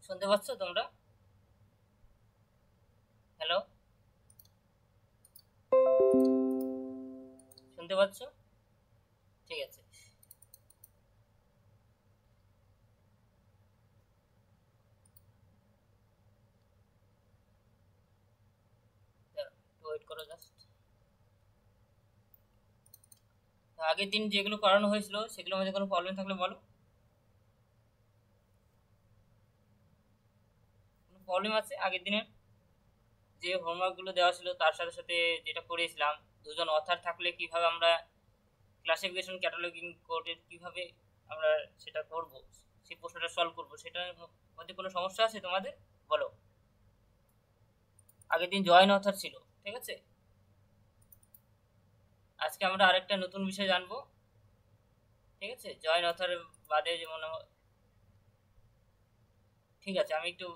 শুনতে পাচ্ছ তোমরা? হ্যালো, শুনতে পাচ্ছ? ঠিক আছে, ওয়েট করো জাস্ট। আগের দিন যেগুলো করানো হয়েছিল সেগুলোর মধ্যে কোনো প্রবলেম থাকলে বলো। কোনো প্রবলেম আছে আগের দিনের যে হোমওয়ার্কগুলো দেওয়া ছিল তার সাথে সাথে যেটা করেছিলাম? দুজন অথার থাকলে কিভাবে আমরা ক্লাসিফিকেশন ক্যাটালগিং কোডের কিভাবে আমরা সেটা করব, সেই প্রশ্নটা সলভ করব, সেটার মধ্যে কোনো সমস্যা আছে তোমাদের? বলো। আগের দিন জয়েন অথার ছিল, ঠিক আছে। আজকে আমরা আরেকটা নতুন বিষয় জানবো, ঠিক আছে। জয়েন অথার বাদে যেমন ঠিক আছে, আমি একটু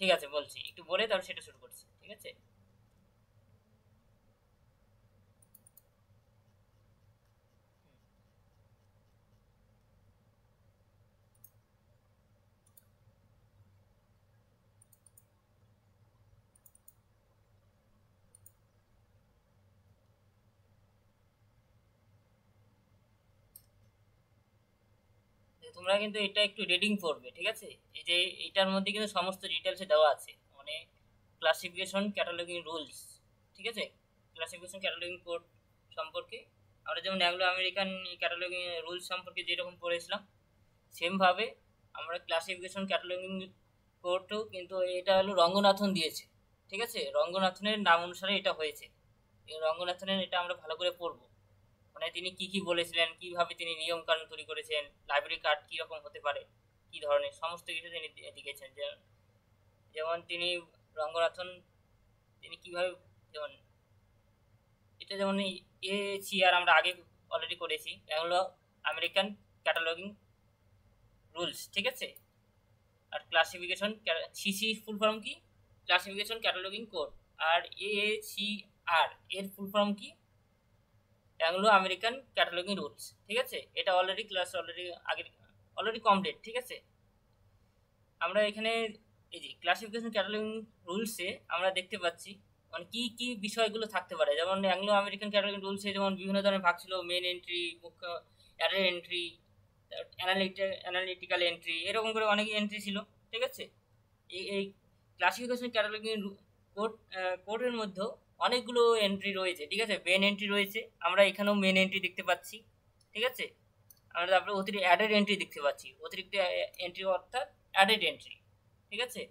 ঠিক আছে বলছি, একটু বলে তারপর সেটা শুরু করছি, ঠিক আছে। তোমরা কিন্তু এটা একটু রিডিং করবে, ঠিক আছে। এই যে এটার মধ্যে কিন্তু সমস্ত ডিটেলসে দেওয়া আছে, মানে ক্লাসিফিকেশন ক্যাটালগিং রুলস, ঠিক আছে। ক্লাসিফিকেশন ক্যাটালগিং কোড সম্পর্কে আমরা যেমন অ্যাংলো আমেরিকান ক্যাটালগিং রুলস সম্পর্কে যেরকম পড়েছিলাম, সেমভাবে আমরা ক্লাসিফিকেশন ক্যাটালগিং কোডও কিন্তু এটা হলো রঙ্গনাথন দিয়েছে, ঠিক আছে। রঙ্গনাথনের নাম অনুসারে এটা হয়েছে। এই রঙ্গনাথনের এটা আমরা ভালো করে পড়বো, মানে তিনি কি কি বলেছিলেন, কিভাবে তিনি নিয়ম কানুন তৈরি করেছেন, লাইব্রেরি কার্ড কি রকম হতে পারে, কি ধরনের সমস্ত কিছু তিনি লিখেছেন। যেমন তিনি রঙ্গনাথন তিনি কিভাবে, যেমন এটা যেমন এ সি আর আমরা আগে অলরেডি করেছি, এগুলো আমেরিকান ক্যাটালগিং রুলস, ঠিক আছে। আর ক্লাসিফিকেশন সিসি ফুল ফর্ম কি? Classification cataloguing code. আর এ সি আর এর ফুল ফর্ম কি? অ্যাংলো আমেরিকান ক্যাটালগিং রুলস, ঠিক আছে। এটা অলরেডি ক্লাস আগে অলরেডি কমপ্লিট, ঠিক আছে। আমরা এখানে এই যে ক্লাসিফিকেশন ক্যাটালগিং রুলসে আমরা দেখতে পাচ্ছি মানে কি কি বিষয়গুলো থাকতে পারে। যেমন অ্যাংলো আমেরিকান ক্যাটালগিং রুলসে যেমন বিভিন্ন ধরনের ভাগ ছিল, মেন এন্ট্রি, মুখ্য অ্যাডের এন্ট্রি, অ্যানালিটিক্যাল এন্ট্রি, এরকম করে অনেক এন্ট্রি ছিল, ঠিক আছে। এই ক্লাসিফিকেশন ক্যাটালগিং কোড কোডের মধ্যেও অনেকগুলো এন্ট্রি রয়েছে, ঠিক আছে। মেন এন্ট্রি রয়েছে, আমরা এখানেও মেন এন্ট্রি দেখতে পাচ্ছি, ঠিক আছে। আমরা তারপরে অতিরিক্ত অ্যাডেড এন্ট্রি দেখতে পাচ্ছি, অতিরিক্ত এন্ট্রি অর্থাৎ অ্যাডেড এন্ট্রি, ঠিক আছে।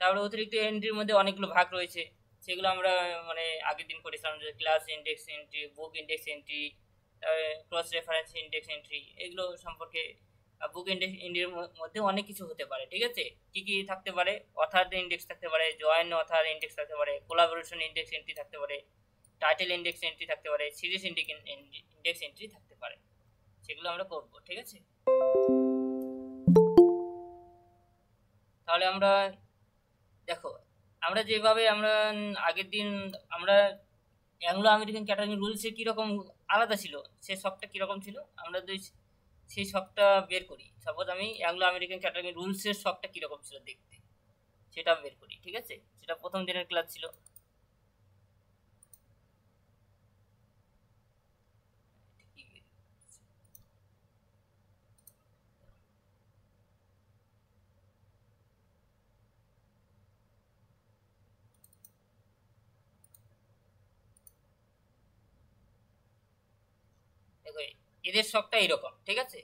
তারপরে অতিরিক্ত এন্ট্রির মধ্যে অনেকগুলো ভাগ রয়েছে, সেগুলো আমরা মানে আগের দিন করেছিলাম, যে class index entry, book index entry, cross reference index entry, এগুলো সম্পর্কে। বুক ইন্ডেক্স এন্ট্রির মধ্যে অনেক কিছু হতে পারে, ঠিক আছে। কি কি থাকতে পারে? অথার ইন্ডেক্স থাকতে পারে, জয়েন অথার ইন্ডেক্স থাকতে পারে, কোলাবোরেশন ইন্ডেক্স এন্ট্রি থাকতে পারে, টাইটেল ইন্ডেক্স এন্ট্রি থাকতে পারে, সিরিজ ইন্ডেক্স এন্ট্রি থাকতে পারে। সেগুলো আমরা করবো, ঠিক আছে। তাহলে আমরা দেখো, আমরা যেভাবে আমরা আগের দিন আমরা অ্যাংলো আমেরিকান ক্যাটাগরি রুলসে কীরকম আলাদা ছিল, সে শখটা কীরকম ছিল, আমরা যদি সেই শখটা বের করি। সাপোজ আমি অ্যাংলো আমেরিকান ক্যাটাগরি রুলসের শখটা কীরকম ছিল দেখতে, সেটা বের করি, ঠিক আছে। সেটা প্রথম দিনের ক্লাস ছিল। দেখো, এদের শখটা এরকম, ঠিক আছে।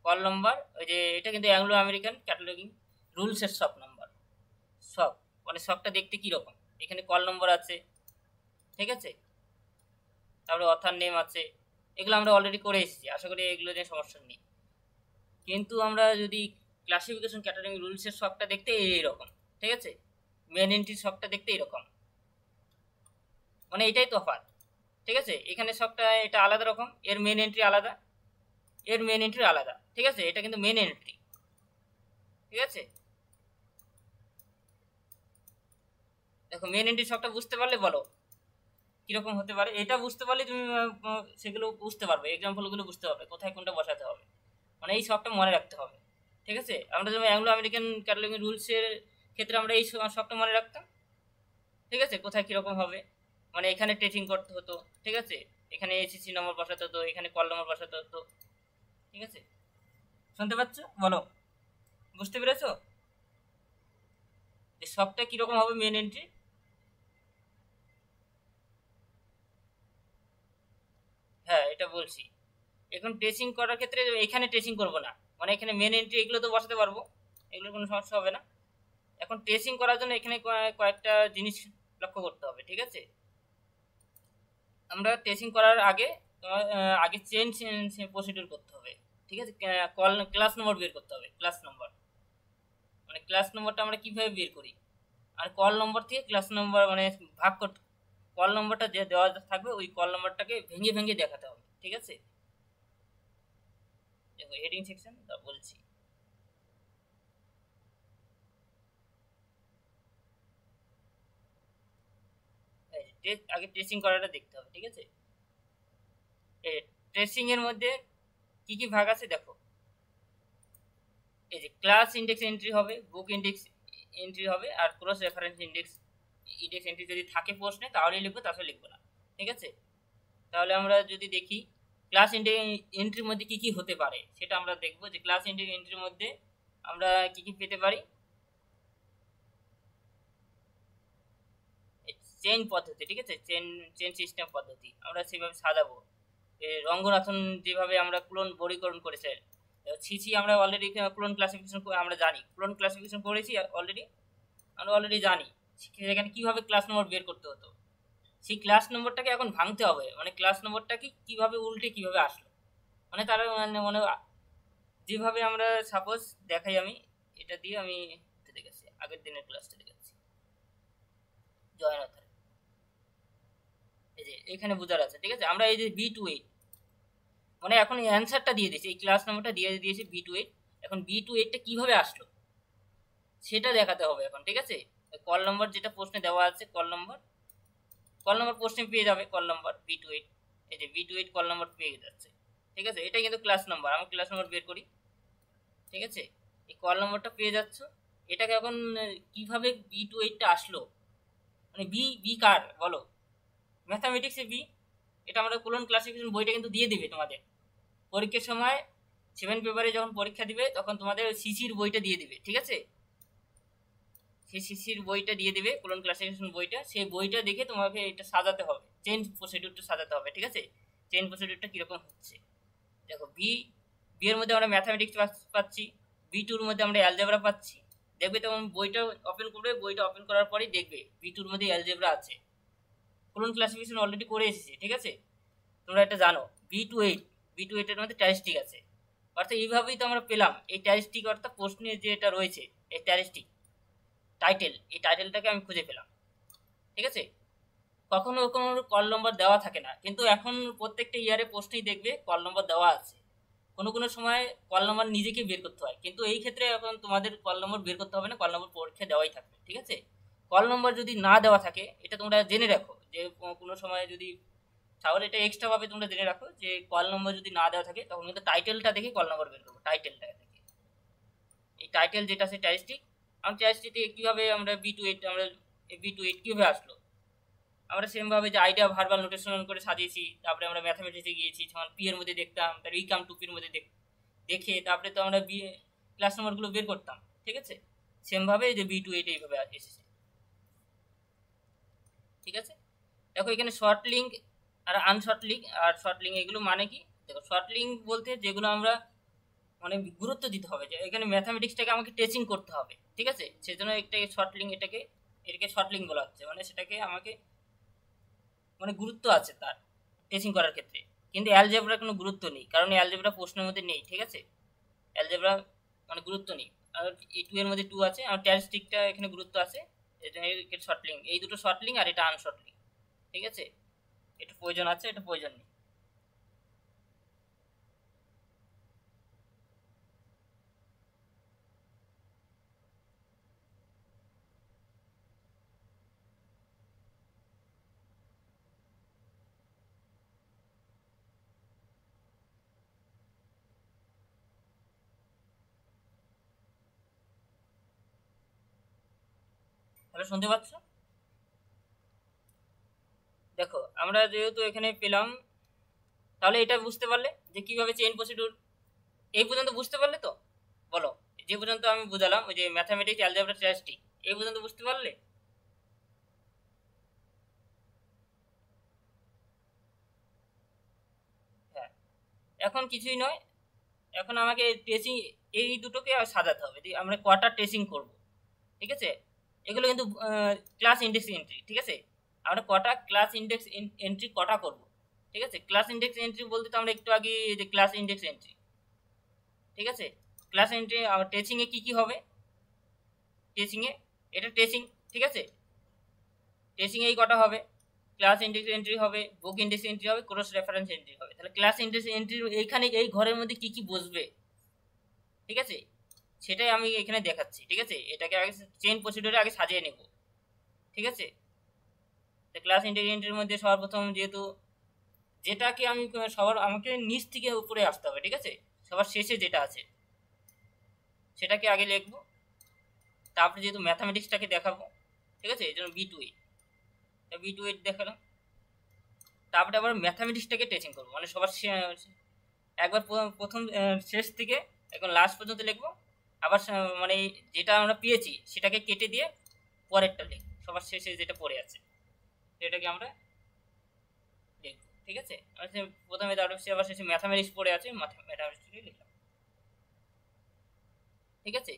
কল নম্বর ওই যে এটা কিন্তু অ্যাংলো আমেরিকান ক্যাটালগিং রুলসের শখ নম্বর, শখ মানে শখটা দেখতে কীরকম। এখানে কল নম্বর আছে, ঠিক আছে। তারপরে অথার নেম আছে, এগুলো আমরা অলরেডি করে এসেছি, আশা করি এগুলো নিয়ে সমস্যা নেই। কিন্তু আমরা যদি ক্লাসিফিকেশন ক্যাটাগরি রুলসের শখটা দেখতে এইরকম, ঠিক আছে। মেন এন্ট্রির শখটা দেখতে এরকম, মানে এটাই তফাৎ, ঠিক আছে। এখানে শখটা এটা আলাদা রকম, এর মেন এন্ট্রি আলাদা, এর মেন এন্ট্রি আলাদা, ঠিক আছে। এটা কিন্তু মেন এন্ট্রি, ঠিক আছে। দেখো মেন এন্ট্রির শখটা বুঝতে পারলে বলো কিরকম হতে পারে। এটা বুঝতে পারলে তুমি সেগুলো বুঝতে পারবে, এক্সাম্পলগুলো বুঝতে পারবে কোথায় কোনটা বসাতে হবে, মানে এই শখটা মনে রাখতে হবে। ঠিক আছে। আমরা যেমন অ্যাংলো আমেরিকান ক্যাটালগিং রুলসের ক্ষেত্রে আমরা এই সবটা মনে রাখতাম, ঠিক আছে, কোথায় কীরকম হবে, মানে এখানে ট্রেসিং করতে হতো, ঠিক আছে, এখানে এসিসি নম্বর বসাতে হতো, এখানে কল নম্বর বসাতে হতো, ঠিক আছে। শুনতে পাচ্ছ? বলো, বুঝতে পেরেছো যে সবটা কীরকম হবে মেন এন্ট্রি? হ্যাঁ, এটা বলছি। এখন ট্রেসিং করার ক্ষেত্রে এখানে ট্রেসিং করবো না, মানে এখানে মেন এন্ট্রি এগুলো তো বসাতে পারবো, এগুলোর কোনো সমস্যা হবে না। এখন ট্রেসিং করার জন্য এখানে কয়েকটা জিনিস লক্ষ্য করতে হবে, ঠিক আছে। আমরা ট্রেসিং করার আগে তোমার আগে চেন প্রসিডিউর করতে হবে, ঠিক আছে। ক্লাস নম্বর বের করতে হবে, ক্লাস নম্বর, মানে ক্লাস নম্বরটা আমরা কিভাবে বের করি, আর কল নম্বর থেকে ক্লাস নম্বর মানে ভাগ করতে, কল নম্বরটা যে দেওয়া থাকবে ওই কল নম্বরটাকে ভেঙে ভেঙে দেখাতে হবে, ঠিক আছে। দেখো হেডিং সেকশন তা বলছি। আগে ট্রেসিং করাটা দেখতে হবে, ঠিক আছে। ট্রেসিং এর মধ্যে কি কি ভাগ আছে দেখো, এই যে ক্লাস ইন্ডেক্স এন্ট্রি হবে, বুক ইন্ডেক্স এন্ট্রি হবে, আর cross reference index index entry যদি থাকে প্রশ্নে তাহলে লিখবো, তাছাড়া লিখবো না, ঠিক আছে। তাহলে আমরা যদি দেখি ক্লাস এন্ট্রির মধ্যে কি কি হতে পারে সেটা আমরা দেখবো, যে ক্লাস এন্ট্রির মধ্যে আমরা কি কি পেতে পারি। চেইন পদ্ধতি, ঠিক আছে, চেন চেন সিস্টেম পদ্ধতি আমরা সেভাবে সাজাবো। রঙ্গনাথন যেভাবে আমরা ক্লোন বর্গীকরণ করেছে, সিসি আমরা অলরেডি ক্লোন ক্লাসিফিকেশন আমরা জানি, ক্লোন ক্লাসিফিকেশন করেছি অলরেডি, আমরা অলরেডি জানি সেখানে কিভাবে ক্লাস নম্বর বের করতে হতো। সেই ক্লাস নম্বরটাকে এখন ভাঙতে হবে, মানে ক্লাস নম্বরটাকে কিভাবে উল্টে কিভাবে আসলো, মানে তারা মানে মানে যেভাবে আমরা সাপোজ দেখাই, আমি এটা দিয়ে আমি দেখাচ্ছি, আগের দিনের ক্লাসটা দেখাচ্ছি, জয়েন অথার, এই যে এখানে বোঝার আছে, ঠিক আছে। আমরা এই যে B28 মানে এখন অ্যান্সারটা দিয়ে দিয়েছি, এই ক্লাস নম্বরটা দিয়ে দিয়েছি B28, এখন B28টা কিভাবে আসলো সেটা দেখাতে হবে এখন, ঠিক আছে। কল নম্বর যেটা প্রশ্নে দেওয়া আছে, কল নম্বর প্রশ্নে পেয়ে যাবে, কল নম্বর B28, এই যে B28 কল নম্বর পেয়ে যাচ্ছে, ঠিক আছে। এটা কিন্তু ক্লাস নম্বর, আমি ক্লাস নম্বর বের করি, ঠিক আছে। এই কল নম্বরটা পেয়ে যাচ্ছ, এটাকে এখন কিভাবে B28টা আসলো, মানে বি বি কার বলো, ম্যাথামেটিক্সে বি, এটা আমরা কোলন ক্লাসিফিকেশন বইটা কিন্তু দিয়ে দিবে তোমাদের পরীক্ষার সময়, 7 পেপারে যখন পরীক্ষা দিবে তখন তোমাদের সিসির বইটা দিয়ে দিবে, ঠিক আছে। সেই সিসির বইটা দিয়ে দিবে, কোলন ক্লাসিফিকেশন বইটা, সেই বইটা দেখে তোমাকে এটা সাজাতে হবে, চেঞ্জ প্রসিডিউরটা সাজাতে হবে, ঠিক আছে। চেঞ্জ প্রসিডিউরটা কীরকম হচ্ছে দেখো, বি এর মধ্যে আমরা ম্যাথামেটিক্স পাচ্ছি, B2 মধ্যে আমরা অ্যালজেব্রা পাচ্ছি, দেখবে তখন বইটা ওপেন করবে, বইটা ওপেন করার পরেই দেখবে B2 মধ্যে অ্যালজেব্রা আছে, কোলন ক্লাসিফিকেশন অলরেডি করে এসেছি, ঠিক আছে। তোমরা এটা জানো, বি টু এইট এর মধ্যে ট্যারিস্টিক আছে, অর্থাৎ এইভাবেই তো আমরা পেলাম এই ট্যারিস্টিক, অর্থাৎ প্রশ্নে যে এটা রয়েছে এই ট্যারিস্টিক টাইটেল, এই টাইটেলটাকে আমি খুঁজে পেলাম, ঠিক আছে। কখনো কোনো কল নম্বর দেওয়া থাকে না, কিন্তু এখন প্রত্যেকটা ইয়ারে প্রশ্নেই দেখবে কল নম্বর দেওয়া আছে, কোনো কোনো সময় কল নম্বর নিজেকে বের করতে হয়, কিন্তু এই ক্ষেত্রে এখন তোমাদের কল নম্বর বের করতে হবে না, কল নম্বর পরীক্ষা দেওয়াই থাকবে, ঠিক আছে। কল নম্বর যদি না দেওয়া থাকে এটা তোমরা জেনে রাখো, যে কোনো সময় যদি, তাহলে এটা এক্সট্রা ভাবে তোমরা জেনে রাখো যে কল নম্বর যদি না দেওয়া থাকে তখন কিন্তু টাইটেলটা দেখে কল নম্বর বের করবো, টাইটেলটা দেখে, এই টাইটেল যেটা আছে ট্যারিস্টিক, আমরা ট্যারিস্টিকে কীভাবে আমরা B28 কীভাবে আসলো, আমরা সেমভাবে যে আইডিয়া ভার্বাল নোটেশন করে সাজিয়েছি, তারপরে আমরা ম্যাথামেটিক্সে গিয়েছি, যেমন পি এর মধ্যে দেখতাম, তার ইকাম টু পির মধ্যে দেখে তারপরে তো আমরা ক্লাস নম্বরগুলো বের করতাম, ঠিক আছে। সেমভাবে যে B28 এইভাবে এসেছে, ঠিক আছে। দেখো এখানে শর্ট লিঙ্ক আর আনশর্ট লিঙ্ক, আর শর্ট লিঙ্ক এগুলো মানে কি দেখো, শর্ট লিঙ্ক বলতে যেগুলো আমরা মানে গুরুত্ব দিতে হবে, যে এখানে ম্যাথামেটিক্সটাকে আমাকে টেচিং করতে হবে, ঠিক আছে, সেজন্য এটাকে শর্ট লিঙ্ক, এটাকে শর্ট লিঙ্ক বলা হচ্ছে, মানে সেটাকে আমাকে মানে গুরুত্ব আছে তার টেচিং করার ক্ষেত্রে, কিন্তু অ্যালজেব্রার কোনো গুরুত্ব নেই, কারণ অ্যালজেব্রা প্রশ্নের মধ্যে নেই, ঠিক আছে। অ্যালজেব্রা মানে গুরুত্ব নেই, আর এই 2 এর মধ্যে 2 আছে, আর ট্যারিস্টিকটা এখানে গুরুত্ব আছে, এই শর্ট লিঙ্ক, এই দুটো শর্ট লিঙ্ক আর এটা আনশর্ট লিঙ্ক, ঠিক আছে। এটা প্রয়োজন আছে, এটা প্রয়োজন নেই। তাহলে শুনতে পাচ্ছ? দেখো আমরা যেহেতু এখানে পেলাম, তাহলে এটা বুঝতে পারলে যে কিভাবে চেইন প্রসিডিউর, এই পর্যন্ত বুঝতে পারলে তো? বলো, যে পর্যন্ত আমি বুঝালাম ওই যে ম্যাথামেটিক্স, অ্যালজেব্রা, স্ট্যাটিস্টিক, এই পর্যন্ত বুঝতে পারলে? হ্যাঁ, এখন কিছুই নয়, এখন আমাকে টেসিং, এই দুটোকে সাজাতে হবে, আমরা কোয়ার্টার টেসিং করব, ঠিক আছে? এগুলো কিন্তু ক্লাস ইন্ডেক্স এন্ট্রি, ঠিক আছে? আমরা কটা ক্লাস ইন্ডেক্স এন্ট্রি কটা করব, ঠিক আছে? ক্লাস ইন্ডেক্স এন্ট্রি বলতে তো আমরা একটু আগে যে ক্লাস ইন্ডেক্স এন্ট্রি, ঠিক আছে? ক্লাস এন্ট্রি আমার টেসিংয়ে কি কি হবে? টেসিংয়ে এটা টেসিং, ঠিক আছে? টেসিংয়ে এই কটা হবে, ক্লাস ইন্ডেক্স এন্ট্রি হবে, বুক ইন্ডেক্স এন্ট্রি হবে, ক্রস রেফারেন্স এন্ট্রি হবে। তাহলে ক্লাস ইন্ডেক্স এন্ট্রি এইখানে এই ঘরের মধ্যে কি কি বসবে, ঠিক আছে? সেটাই আমি এখানে দেখাচ্ছি, ঠিক আছে? এটাকে আগে চেইন প্রসিডিউরে আগে সাজিয়ে নেব, ঠিক আছে? ক্লাস ইন্ডেক্স এন্ট্রির মধ্যে সবার প্রথম যেহেতু যেটাকে আমি সবার আমাকে নিচ থেকে উপরে আসতে হবে, ঠিক আছে? সবার শেষে যেটা আছে সেটাকে আগে লিখবো, তারপরে যেহেতু ম্যাথামেটিক্সটাকে দেখাবো, ঠিক আছে? এই জন্য বি টু এইট দেখালাম। তারপরে আবার ম্যাথামেটিক্সটাকে টেচিং করবো, মানে সবার একবার প্রথম শেষ থেকে এখন লাস্ট পর্যন্ত লিখবো, আবার মানে যেটা আমরা পেয়েছি সেটাকে কেটে দিয়ে পরেরটা লিখবো, সবার শেষে যেটা পড়ে আছে সেটাকে আমরা লিখবো, ঠিক আছে? প্রথমে তারপরে আবার শেষে ম্যাথামেটিক্স পড়ে আছে, ম্যাথামেটিক্সটাকে লিখলাম, ঠিক আছে?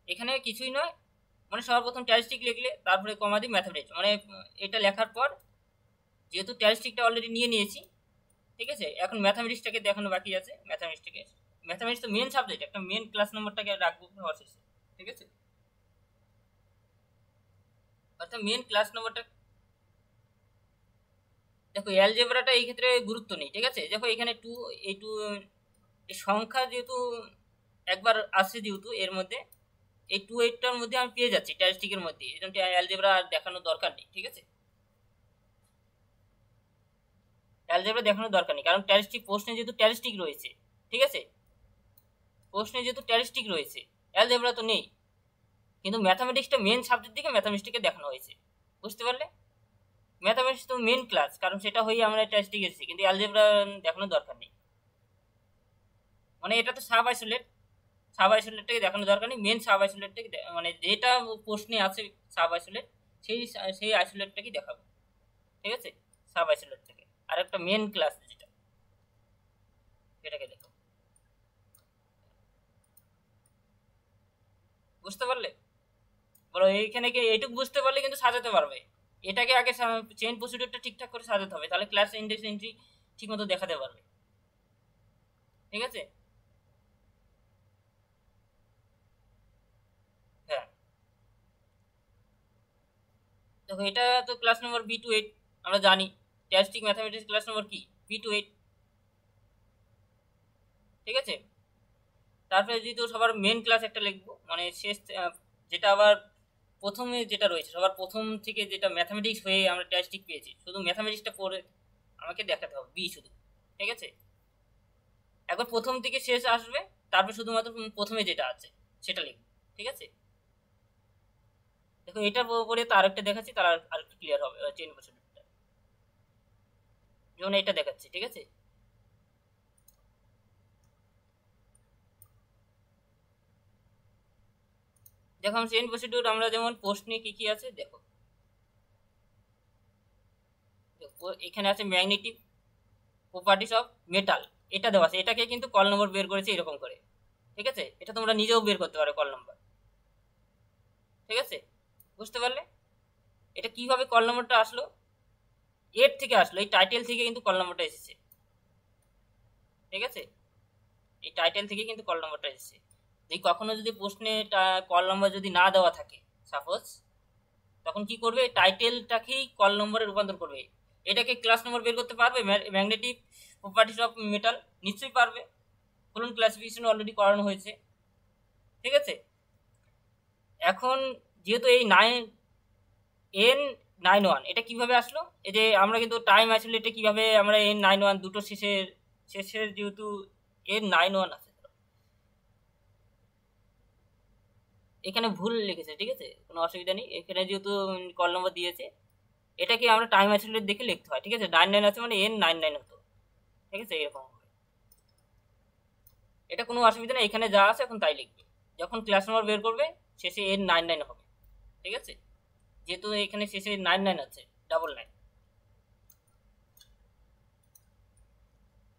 এখানে কিছুই নয়, মানে সবার প্রথম স্ট্যাটিস্টিক লিখলে তারপরে কমা দিই ম্যাথামেটিক্স, মানে এটা লেখার পর যেহেতু স্ট্যাটিস্টিকটা অলরেডি নিয়ে নিয়েছি, ঠিক আছে? এখন ম্যাথামেটিক্সটাকে দেখানো বাকি আছে। ম্যাথামেটিক্স তো মেন সাবজেক্ট, একটা মেন ক্লাস নম্বরটাকে রাখবো শেষে, ঠিক আছে? অর্থাৎ মেন ক্লাস নম্বরটা, দেখো অ্যালজেব্রাটা এই ক্ষেত্রে গুরুত্ব নেই, ঠিক আছে? দেখো এখানে টু এই সংখ্যা যেহেতু একবার আসছে, যেহেতু এর মধ্যে এই 2 8টার মধ্যে আমি পেয়ে যাচ্ছি স্ট্যাটিস্টিকের মধ্যে, এই জন্য অ্যালজেব্রা আর দেখানোর দরকার নেই, ঠিক আছে? অ্যালজেব্রা দেখানোর দরকার নেই, কারণ স্ট্যাটিস্টিক প্রশ্নে যেহেতু স্ট্যাটিস্টিক রয়েছে, ঠিক আছে? প্রশ্নে যেহেতু স্ট্যাটিস্টিক রয়েছে, অ্যালজেব্রা তো নেই, কিন্তু ম্যাথামেটিক্সটা মেন সাবজেক্ট দিকে ম্যাথামেটিক্সটাকে দেখানো হয়েছে, বুঝতে পারলে? ম্যাথামেটিক্স তো মেন ক্লাস, কারণ সেটা হয়ে আমরা স্ট্যাটিস্টিক এসেছি, কিন্তু অ্যালজেব্রা দেখানোর দরকার নেই, মানে এটা তো সাব আইসোলেটটাকে দেখানোর দরকার নেই, মেন সাব আইসোলেটটাকে মানে যেটা প্রশ্নে আছে সাব আইসোলেট, সেই সেই আইসোলেটটাকে দেখাবো, ঠিক আছে? সাব আইসোলেটটাকে আর একটা মেন ক্লাস যেটা, সেটাকে দেখো, বুঝতে পারলে? বলো এইখানে কি এইটুকু বুঝতে পারলে কিন্তু সাজাতে পারবে। এটাকে আগে চেইন প্রসিডিউরটা ঠিকঠাক করে সাজাতে হবে, তাহলে ক্লাস ইন্ডেক্স এন্ট্রি ঠিক মতো দেখাতে পারবে, ঠিক আছে? হ্যাঁ, দেখো এটা তো class number B two eight, আমরা জানি স্ট্যাটিস্টিক ম্যাথামেটিক্স ক্লাস নম্বর কি, বি টু এইট, ঠিক আছে? তারপরে যেহেতু সবার মেন ক্লাস একটা লিখবো, মানে শেষ যেটা আবার প্রথমে যেটা রয়েছে সবার প্রথম থেকে, যেটা ম্যাথামেটিক্স হয়ে আমরা স্ট্যাটিস্টিক পেয়েছি, শুধু ম্যাথামেটিক্সটা পড়ে আমাকে দেখাতে হবে বি শুধু, ঠিক আছে? একবার প্রথম থেকে শেষ আসবে, তারপর শুধুমাত্র প্রথমে যেটা আছে সেটা লিখবো, ঠিক আছে? দেখো এটার পরে তো আরেকটা দেখাচ্ছি, তার আরেকটু ক্লিয়ার হবে চেইন প্রসিডিউরটা, যেমন এটা দেখাচ্ছি, ঠিক আছে? দেখো চেইন প্রসিডিউর আমরা যেমন প্রশ্নে কি কি আছে দেখো, এখানে আছে ম্যাগনেটিক প্রপার্টিস অফ মেটাল, এটা দেওয়া আছে, এটাকে কিন্তু কল নম্বর বের করেছে এরকম করে, ঠিক আছে? এটা তোমরা নিজেও বের করতে পারো কল নম্বর, ঠিক আছে? বুঝতে পারলে এটা কিভাবে কল নম্বরটা আসলো? এর থেকে আসলো, এই টাইটেল থেকে কিন্তু কল নম্বরটা এসেছে, ঠিক আছে? এই টাইটেল থেকে কিন্তু কল নম্বরটা এসেছে। যদি কখনো যদি প্রশ্নে কল নম্বর যদি না দেওয়া থাকে সাপোজ, তখন কি করবে, টাইটেলটাকেই কল নম্বরে রূপান্তর করবে। এটাকে ক্লাস নম্বর বের করতে পারবে? ম্যাগনেটিক প্রপার্টিস অফ মেটাল নিশ্চয়ই পারবে, বলুন, ক্লাসিফিকেশন অলরেডি করানো হয়েছে, ঠিক আছে? এখন যেহেতু এই N91 এটা কিভাবে আসলো, এই যে আমরা কিন্তু টাইম আইসোলেটে কিভাবে আমরা N91 দুটো শেষের যেহেতু N91 আছে, এখানে ভুল লিখেছে, ঠিক আছে, কোনো অসুবিধা নেই। এখানে যেহেতু কল নম্বর দিয়েছে, এটাকে আমরা টাইম আইসোলেট দেখে লিখতে হয়, ঠিক আছে। 99 আছে মানে N99 হতো, ঠিক আছে, এরকম হবে। এটা কোনো অসুবিধা নেই, এখানে যা আছে এখন তাই লিখবে। যখন ক্লাস নম্বর বের করবে শেষে N99 হবে, ঠিক আছে, যেহেতু এখানে শেষে 99 আছে, 99।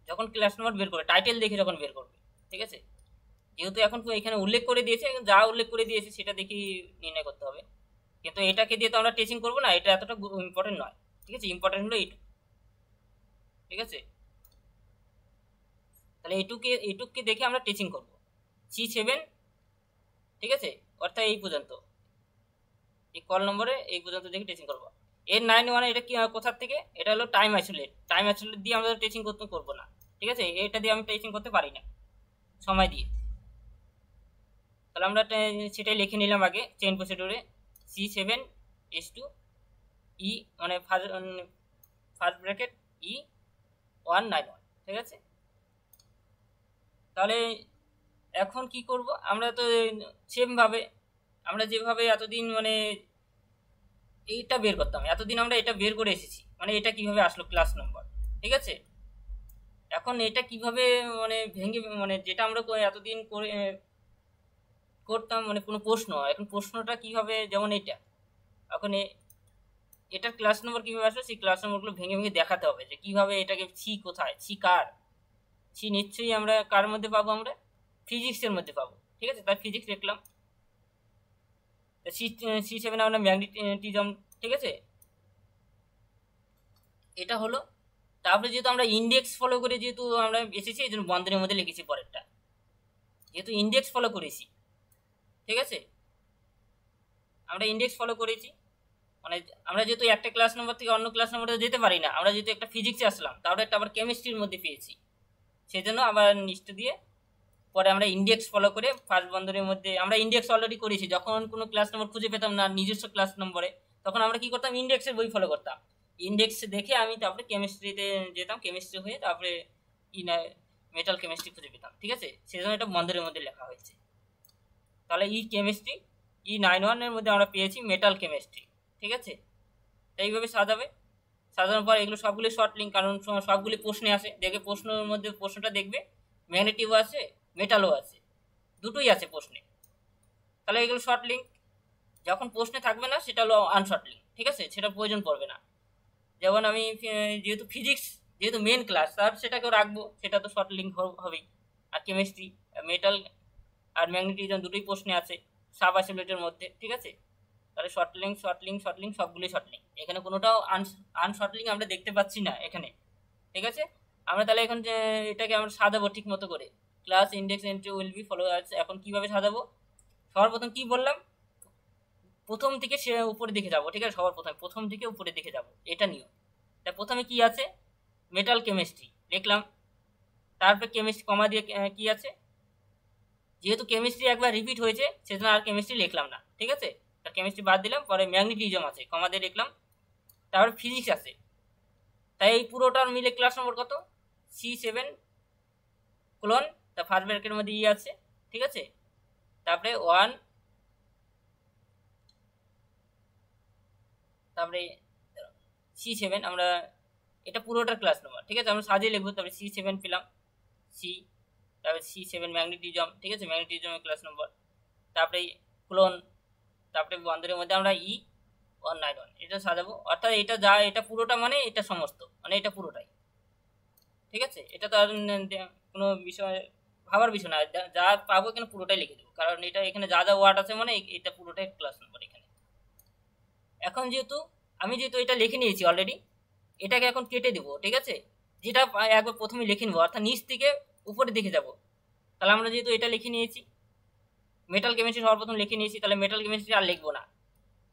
যখন ক্লাস নম্বর বের করবে টাইটেল দেখে যখন বের করবে, ঠিক আছে, যেহেতু এখন তো এখানে উল্লেখ করে দিয়েছে, যা উল্লেখ করে দিয়েছে সেটা দেখেই নির্ণয় করতে হবে। কিন্তু এটাকে দিয়ে তো আমরা টেচিং করবো না, এটা এতটা ইম্পর্টেন্ট নয়, ঠিক আছে, ইম্পর্টেন্ট হলো এইটুকু, ঠিক আছে। তাহলে এইটুককে দেখে আমরা টেচিং করব C7, ঠিক আছে, অর্থাৎ এই পর্যন্ত, এই কল নম্বরে এই পর্যন্ত দেখে টেচিং করবো। N91 এটা কি কোথার থেকে, এটা হলো টাইম আইসোলেট দিয়ে আমরা টেচিং করবো না, ঠিক আছে, এটা দিয়ে আমি টেচিং করতে পারি না সময় দিয়ে। তাহলে আমরা সেটাই লিখে নিলাম আগে চেইন প্রসিডিউরে, C7S2 E মানে ফার্স্ট ব্র্যাকেট E191, ঠিক আছে। তাহলে এখন কি করব, আমরা তো সেম ভাবে আমরা যেভাবে এতদিন মানে এইটা বের করতাম, এতদিন আমরা এটা বের করে এসেছি, মানে এটা কিভাবে আসলো ক্লাস নম্বর, ঠিক আছে। এখন এটা কিভাবে মানে ভেঙে, মানে যেটা আমরা এতদিন করে করতাম মানে কোনো প্রশ্ন, এখন প্রশ্নটা কিভাবে, যেমন এটা এখন এটার ক্লাস নম্বর কিভাবে আসবে, সেই ক্লাস নম্বরগুলো ভেঙে ভেঙে দেখাতে হবে যে কিভাবে এটাকে সি কোথায়, সি কার, সি নিশ্চয়ই আমরা কার মধ্যে পাবো, আমরা ফিজিক্সের মধ্যে পাবো, ঠিক আছে, তার ফিজিক্স লিখলাম। C7 আমরা ম্যাগনেটিজম, ঠিক আছে, এটা হলো। তারপরে যেহেতু আমরা ইন্ডেক্স ফলো করে যেহেতু আমরা এসেছি, এই জন্য বন্ধনের মধ্যে লিখেছি পরেরটা, যেহেতু ইন্ডেক্স ফলো করেছি, ঠিক আছে, আমরা ইন্ডেক্স ফলো করেছি মানে আমরা যেহেতু একটা ক্লাস নম্বর থেকে অন্য ক্লাস নম্বরে যেতে পারি না, আমরা যেহেতু একটা ফিজিক্সে আসলাম, তারপরে একটা আবার কেমিস্ট্রির মধ্যে পেয়েছি, সেই জন্য আবার নিচটা দিয়ে পরে আমরা ইন্ডেক্স ফলো করে ফার্স্ট বন্ধনের মধ্যে আমরা ইন্ডেক্স অলরেডি করেছি। যখন কোনো ক্লাস নম্বর খুঁজে পেতাম না নিজস্ব ক্লাস নম্বরে, তখন আমরা কি করতাম, ইন্ডেক্সের বই ফলো করতাম, ইন্ডেক্স দেখে আমি তারপরে কেমিস্ট্রিতে যেতাম, কেমিস্ট্রি হয়ে তারপরে মেটাল কেমিস্ট্রি খুঁজে পেতাম, ঠিক আছে, সেই জন্য এটা বন্ধনের মধ্যে লেখা হয়েছে। তাহলে কেমিস্ট্রি E91 এর মধ্যে আমরা পেয়েছি মেটাল কেমিস্ট্রি, ঠিক আছে। এইভাবে সাজানোর পর এগুলো সবগুলি শর্ট লিঙ্ক, কারণ সবগুলি প্রশ্নে আসে, দেখে প্রশ্নের মধ্যে প্রশ্নটা দেখবে ম্যাগনেটিকও আছে মেটালও আছে, দুটোই আছে প্রশ্নে, তাহলে এগুলো শর্ট লিঙ্ক। যখন প্রশ্নে থাকবে না সেটা হলো আনশর্ট লিঙ্ক, ঠিক আছে, সেটা প্রয়োজন পড়বে না। যেমন আমি যেহেতু ফিজিক্স যেহেতু মেন ক্লাস, তার সেটাকেও রাখবো, সেটা তো শর্ট লিঙ্ক হবেই। আর কেমিস্ট্রি মেটাল আর ম্যাগনেটিজম দুটোই প্রশ্নে আছে সাব আইসোলেটের মধ্যে, ঠিক আছে, তাহলে শর্ট লিঙ্ক সবগুলোই শর্ট লিঙ্ক, এখানে কোনোটাও আনশর্ট লিঙ্ক আমরা দেখতে পাচ্ছি না এখানে, ঠিক আছে। আমরা তাহলে এখন এটাকে আমরা সাজাবো ঠিক মতো করে, class index entry will be follow আছে। এখন কিভাবে সাজাবো, সর্বপ্রথম কি বললাম, প্রথম থেকে সে উপরের দিকে যাবো, ঠিক আছে, সবার প্রথম থেকে উপরের দিকে যাবো, এটা নিও। তা প্রথমে কি আছে, মেটাল কেমিস্ট্রি লিখলাম, তারপরে কেমিস্ট্রি কমা দিয়ে কি আছে, যেহেতু কেমিস্ট্রি একবার রিপিট হয়েছে সেজন্য আর কেমিস্ট্রি লিখলাম না, ঠিক আছে, তার কেমিস্ট্রি বাদ দিলাম। পরে ম্যাগনেটিজম আছে কমা দিয়ে লিখলাম, তারপরে ফিজিক্স আছে, তাই এই পুরোটার মিলে ক্লাস নম্বর কত, C7 কোলন, তা ফার্স্ট ব্র্যাকেটের মধ্যে আছে, ঠিক আছে, তারপরে 1, তারপরে C7 আমরা এটা পুরোটার ক্লাস নম্বর, ঠিক আছে, আমরা সাজিয়ে লিখবো। তারপরে C7 পেলাম, সি, তারপরে C7 ম্যাগনেটিজম, ঠিক আছে, ম্যাগনেটিজমের ক্লাস নম্বর, তারপরে ক্লোন, তারপরে বন্ধনের মধ্যে আমরা E191 এটা সাজাবো। অর্থাৎ এটা পুরোটা মানে এটা সমস্ত, মানে এটা পুরোটাই, ঠিক আছে, এটা তো আর কোনো বিষয় ভাবার বিষয় না, যা পাবো এখানে পুরোটাই লিখে দেবো, কারণ এটা এখানে যা যা ওয়ার্ড আছে মানে এটা পুরোটাই ক্লাস নম্বর এখানে। এখন যেহেতু এটা লিখে নিয়েছি অলরেডি, এটাকে এখন কেটে দেবো, ঠিক আছে, যেটা একবার প্রথমে লিখে নেবো, অর্থাৎ নিচ থেকে উপরে দিকে যাব। তাহলে আমরা যেহেতু এটা লিখে নিয়েছি, মেটাল কেমিস্ট্রি সর্বপ্রথম লিখে নিয়েছি, তাহলে মেটাল কেমিস্ট্রি আর লিখবো না।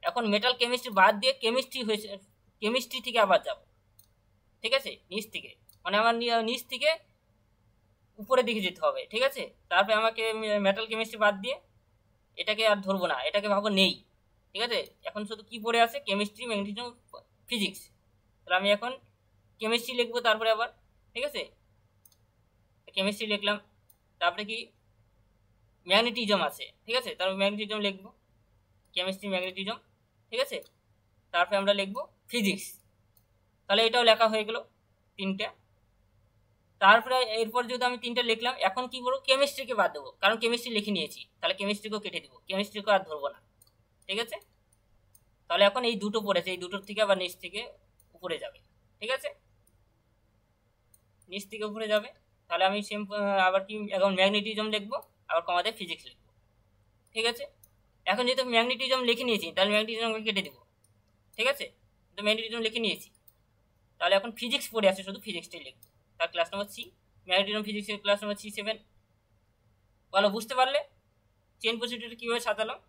এখন মেটাল কেমিস্ট্রি বাদ দিয়ে কেমিস্ট্রি থেকে আবার যাব, ঠিক আছে, নিচ থেকে, মানে আমার নিচ থেকে উপরের দিকে যেতে হবে, ঠিক আছে। তারপরে আমাকে মেটাল কেমিস্ট্রি বাদ দিয়ে এটাকে আর ধরবো না, এটাকে ভাবো নেই, ঠিক আছে। এখন শুধু কি পড়ে আছে, কেমিস্ট্রি ম্যাগনেটিজম ফিজিক্স, তাহলে আমি এখন কেমিস্ট্রি লিখবো তারপরে আবার, ঠিক আছে, কেমিস্ট্রি লিখলাম, তারপরে কি ম্যাগনেটিজম আছে, ঠিক আছে, তারপর ম্যাগনেটিজম লিখবো, কেমিস্ট্রি ম্যাগনেটিজম, ঠিক আছে। তারপরে আমরা লিখবো ফিজিক্স, তাহলে এটাও লেখা হয়ে গেল তিনটা। তারপরে এরপর যদি আমি তিনটা লিখলাম, এখন কি করবো, কেমিস্ট্রিকে বাদ দেবো, কারণ কেমিস্ট্রি লিখে নিয়েছি, তাহলে কেমিস্ট্রিকেও কেটে দেবো, কেমিস্ট্রিকে আর ধরবো না, ঠিক আছে। তাহলে এখন এই দুটো পড়েছে, এই দুটোর থেকে আবার নিচ থেকে উপরে যাবে, ঠিক আছে, নিচ থেকে উপরে যাবে। তাহলে আমি সেম আবার কি এখন ম্যাগনেটিজম লিখবো, আবার কমাতে ফিজিক্স লিখবো, ঠিক আছে। এখন যেহেতু ম্যাগনেটিজম লিখে নিয়েছি, তাহলে ম্যাগনেটিজমকে কেটে দেবো, ঠিক আছে, তো ম্যাগনেটিজম লিখে নিয়েছি, তাহলে এখন ফিজিক্স পড়ে আছে, শুধু ফিজিক্সটাই লিখবো, তার ক্লাস নম্বর সি, ম্যাগনেটিজম ফিজিক্সের ক্লাস নম্বর C7। বলো, বুঝতে পারলে চেন প্রসিডিউর কীভাবে সাজালাম?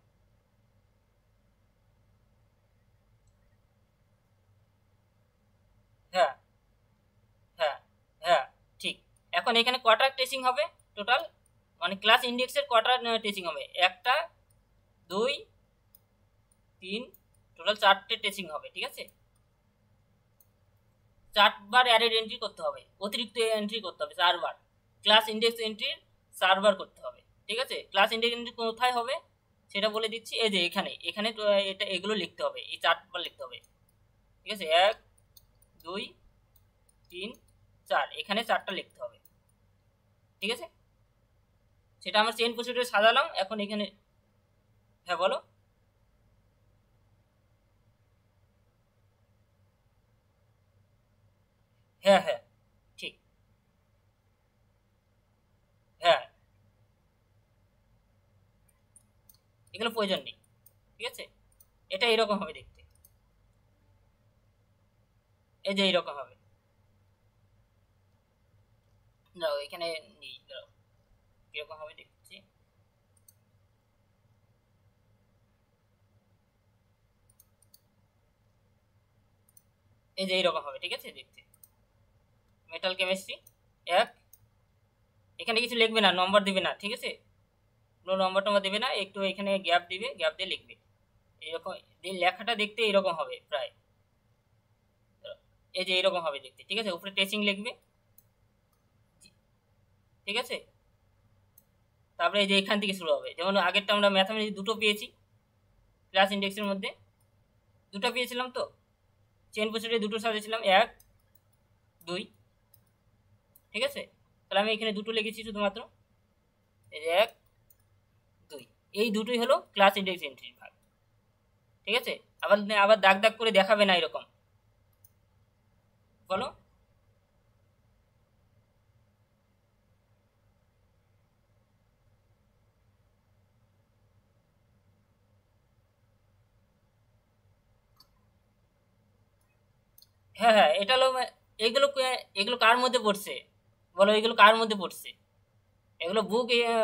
হ্যাঁ, হ্যাঁ, হ্যাঁ, ঠিক। এখন এখানে কটা টেস্টিং হবে টোটাল, মানে ক্লাস ইন্ডেক্সের কটা টেস্টিং হবে, একটা, দুই, তিন, টোটাল চারটে টেস্টিং হবে, ঠিক আছে। 4বার অ্যারেড এন্ট্রি করতে হবে, অতিরিক্ত এন্ট্রি করতে হবে 4বার, ক্লাস ইন্ডেক্স এন্ট্রির 4বার করতে হবে, ঠিক আছে। ক্লাস ইন্ডেক্স এন্ট্রি কোথায় হবে সেটা বলে দিচ্ছি, এই যে এখানে, এখানে তো এটা এগুলো লিখতে হবে, এই 4বার লিখতে হবে, ঠিক আছে, 1, 2, 3, 4, এখানে 4টা লিখতে হবে, ঠিক আছে। সেটা আমরা চেইন প্রসিডিউরে সাজালাম, এখন এখানে, হ্যাঁ বলো। হ্যাঁ, হ্যাঁ, ঠিক, হ্যাঁ, এগুলো প্রয়োজন নেই, ঠিক আছে। এটা এরকম হবে দেখতে, এই যে এইরকম হবে, দাও এখানে নেই, দাও কিরকম হবে দেখছি, এই যে এইরকম হবে, ঠিক আছে দেখতে। মেটাল কেমিস্ট্রি 1, এখানে কিছু লিখবে না, নম্বর দিবে না, ঠিক আছে, কোনো নম্বর টম্বর দেবে না, একটু এখানে গ্যাপ দিবে, গ্যাপ দিয়ে লিখবে, এইরকম লেখাটা দেখতে এরকম হবে প্রায়, এই যে এরকম হবে দেখতে, ঠিক আছে, উপরে টেচিং লিখবে, ঠিক আছে। তারপরে এই যে এখান থেকে শুরু হবে, যেমন আগেরটা আমরা ম্যাথামেটিক্স দুটো পেয়েছি, ক্লাস ইন্ডেক্সের মধ্যে দুটো পেয়েছিলাম, তো চেন প্রসিডিউরে দুটো সাজিয়েছিলাম, 1, 2, ঠিক আছে। তাহলে আমি এখানে দুটো লিখেছি শুধুমাত্র, এই যে 1, 2, এই দুটোই হলো ক্লাস ইন্ডেক্স এন্ট্রির ভাগ, ঠিক আছে। আবার আবার দাগ দাগ করে দেখাবে না এরকম, বলো। হ্যাঁ, হ্যাঁ, এটা হলো এগুলো এগুলো কার মধ্যে পড়ছে, বলো এগুলো কার মধ্যে পড়ছে, এগুলো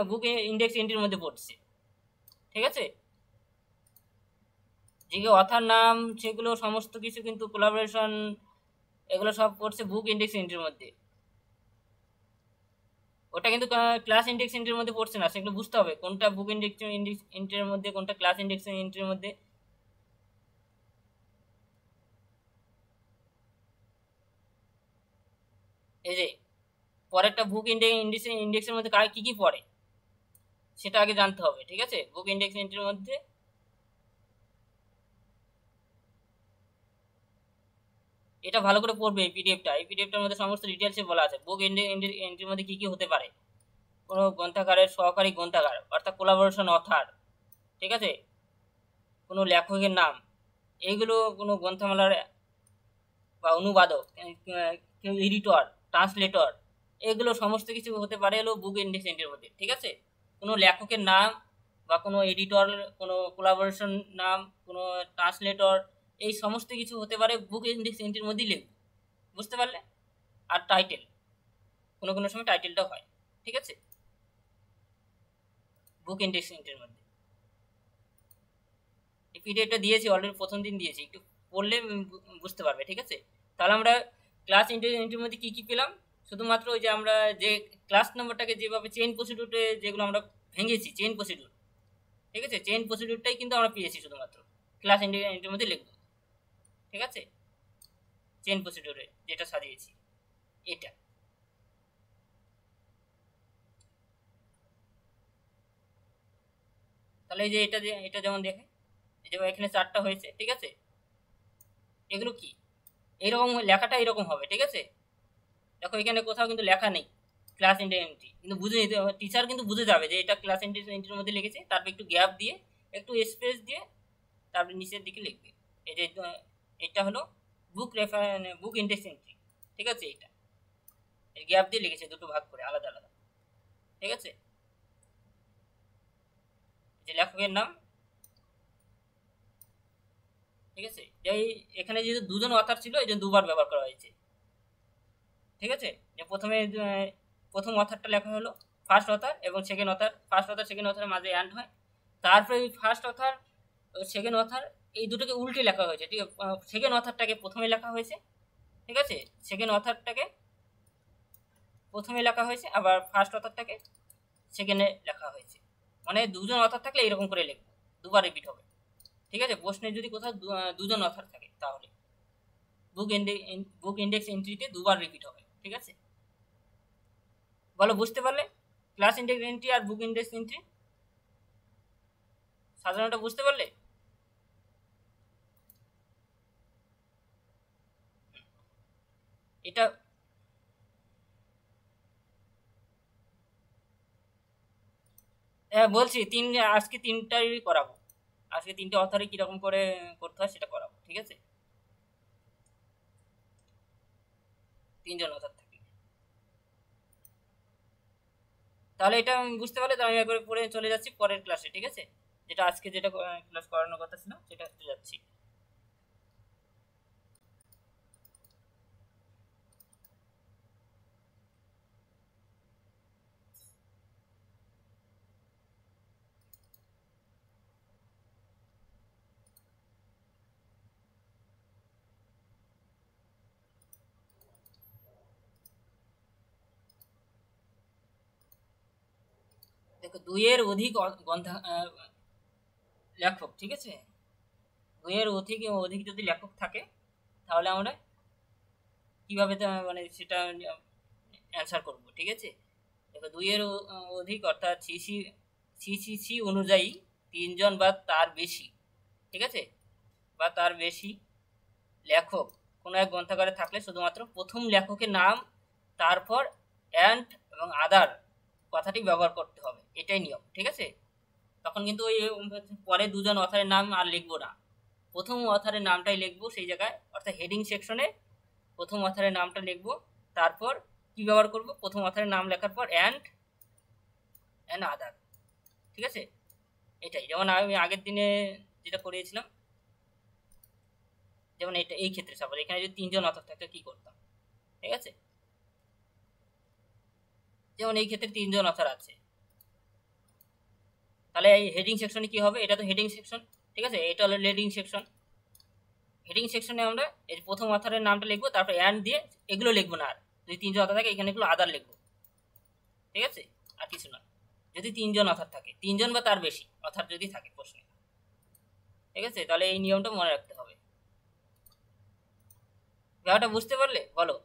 বুক ইন্ডেক্স এন্ট্রির মধ্যে পড়ছে, ঠিক আছে। যে অথার নাম সেগুলো সমস্ত কিছু কিন্তু কোলাবোরেশন, এগুলো সব পড়ছে বুক ইন্ডেক্স এন্ট্রির মধ্যে, ওটা কিন্তু ক্লাস ইন্ডেক্স এন্ট্রির মধ্যে পড়ছে না, সেগুলো বুঝতে হবে কোনটা বুক ইন্ডেক্স এন্ট্রির মধ্যে, কোনটা ক্লাস ইন্ডেক্স এন্ট্রির মধ্যে। এই যে পরেরটা বুক ইন্ডেক্সের মধ্যে কার কি কি পড়ে সেটা আগে জানতে হবে, ঠিক আছে। বুক ইন্ডেক্স এন্ট্রির মধ্যে এটা ভালো করে পড়বে, এই পিডিএফটা, এই পিডিএফটার মধ্যে সমস্ত ডিটেলসে বলা আছে বুক এন্ট্রির মধ্যে কি কি হতে পারে, কোনো গ্রন্থাগারের সহকারী গ্রন্থাগার অর্থাৎ কোলাবোরেশন অথার, ঠিক আছে, কোনো লেখকের নাম, এইগুলো কোনো গ্রন্থমালার বা অনুবাদক, কেউ এডিটর, ট্রান্সলেটর, এগুলো সমস্ত কিছু হতে পারে হলো বুক ইন্ডেক্স এন্ট্রির মধ্যে, ঠিক আছে। কোনো লেখকের নাম বা কোনো এডিটর, কোনো কোলাবোরেশন নাম, কোনো ট্রান্সলেটর, এই সমস্ত কিছু হতে পারে বুক ইন্ডেক্স এন্ট্রির মধ্যেই লিখবে, বুঝতে পারলে। আর টাইটেল, কোনো কোনো সময় টাইটেলটাও হয়, ঠিক আছে, বুক ইন্ডেক্স এন্ট্রির মধ্যে। এই পিডিএফটা দিয়েছি অলরেডি, প্রথম দিন দিয়েছি, একটু পড়লে বুঝতে পারবে, ঠিক আছে। তাহলে আমরা ক্লাস এন্ট্রির মধ্যে কী কী পেলাম, শুধুমাত্র ওই যে আমরা যে ক্লাস নম্বরটাকে যেভাবে চেইন প্রসিডিউরে যেগুলো আমরা ভেঙেছি, চেইন প্রসিডিউর, ঠিক আছে, চেইন প্রসিডিউরটাই কিন্তু আমরা পেয়েছি শুধুমাত্র ক্লাস এন্ট্রির মধ্যে লিখব, ঠিক আছে, চেইন প্রসিডিউরে যেটা সাজিয়েছি এটা। তাহলে এই যে এটা যেমন দেখে, এই যেমন এখানে 4টা হয়েছে, ঠিক আছে। এগুলো কি এইরকম লেখাটা এরকম হবে, ঠিক আছে। দেখো এখানে কোথাও কিন্তু লেখা নেই ক্লাস এন্ট্রি, কিন্তু বুঝে নিতে হবে, টিচার কিন্তু বুঝে যাবে যে এটা ক্লাস এন্ট্রির মধ্যে লিখেছে। তারপর একটু গ্যাপ দিয়ে, একটু স্পেস দিয়ে, তারপর নিচের দিকে লিখবে। এই যে এটা হলো বুক ইন্ডেক্স এন্ট্রি, ঠিক আছে। এটা গ্যাপ দিয়ে লিখেছে, দুটো ভাগ করে আলাদা আলাদা, ঠিক আছে। যে লেখকের নাম, ঠিক আছে। এই এখানে যেহেতু দুজন অথার ছিল, এই জন্য দুবার ব্যবহার করা হয়েছে, ঠিক আছে। যে প্রথমে প্রথম অথারটা লেখা হলো ফার্স্ট অথার, এবং second author, first author second অথারের মাঝে অ্যান্ড হয়। তারপরে এই ফার্স্ট অথার সেকেন্ড অথার এই দুটোকে উল্টে লেখা হয়েছে, ঠিক আছে। সেকেন্ড অথারটাকে প্রথমে লেখা হয়েছে, ঠিক আছে। সেকেন্ড অথারটাকে প্রথমে লেখা হয়েছে, আবার ফার্স্ট অথারটাকে সেকেন্ডে লেখা হয়েছে। মানে দুজন অথার থাকলে এরকম করে লিখবো, দুবার রিপিট হবে, ঠিক আছে। প্রশ্নে যদি কোথাও দুজন অথার থাকে তাহলে বুক ইন্ডেক্স এন্ট্রিতে দুবার রিপিট হবে, ঠিক আছে। বলো বুঝতে পারলে ক্লাস ইন্ডেক্স এন্ট্রি আর বুক ইন্ডেক্স এন্ট্রি সাধারণত বুঝতে পারলে? এটা হ্যাঁ বলছি, আজকে তিনটাই করাবো। আজকে তিনটে অথারে কিরকম করে করতে হয় সেটা করাবো, ঠিক আছে। তিনজন অথার থাকে, তাহলে এটা আমি বুঝতে পারলে তো আমি একবার পড়ে চলে যাচ্ছি পরের ক্লাসে, ঠিক আছে। যেটা আজকে যেটা ক্লাস করানোর কথা ছিল সেটা যাচ্ছি। দেখো দুইয়ের অধিক গ্রন্থা লেখক, ঠিক আছে। দুইয়ের অধিক অধিক যদি লেখক থাকে তাহলে আমরা কিভাবে মানে সেটা অ্যান্সার করব, ঠিক আছে। দেখো দুইয়ের অধিক অর্থাৎ সিসি অনুযায়ী তিনজন বা তার বেশি, ঠিক আছে, বা তার বেশি লেখক কোনো এক গ্রন্থাগারে থাকলে শুধুমাত্র প্রথম লেখকের নাম, তারপর অ্যান্ড এবং আদার কথাটি ব্যবহার করতে হবে, এটাই নিয়ম, ঠিক আছে। তখন কিন্তু ওই পরে দুজন অথারের নাম আর লিখবো না, প্রথম অথারের নামটাই লিখবো সেই জায়গায়, অর্থাৎ হেডিং সেকশনে প্রথম অথারের নামটা লিখবো। তারপর কি ব্যবহার করব, প্রথম অথারের নাম লেখার পর অ্যান্ড আদার, ঠিক আছে। এটাই যেমন আমি আগের দিনে যেটা করিয়েছিলাম, যেমন এটা এই ক্ষেত্রে সাপোজ এখানে যদি তিনজন অথার থাকতো কি করতাম, ঠিক আছে। যেমন এই ক্ষেত্রে তিনজন অথার আছে, তাহলে এই হেডিং সেকশনে কি হবে, এটা তো হেডিং সেকশন, ঠিক আছে। এটা হলো হেডিং সেকশন। হেডিং সেকশনে আমরা এই প্রথম অথারের নামটা লিখবো, তারপর অ্যান্ড দিয়ে এগুলো লিখবো না, আর যদি তিনজন অথার থাকে এখানে এগুলো আদার লিখবো, ঠিক আছে। আর কিছু না, যদি তিনজন অথার থাকে, তিনজন বা তার বেশি অথার যদি থাকে প্রশ্নে, ঠিক আছে। তাহলে এই নিয়মটা মনে রাখতে হবে। ব্যাপারটা বুঝতে পারলে বলো?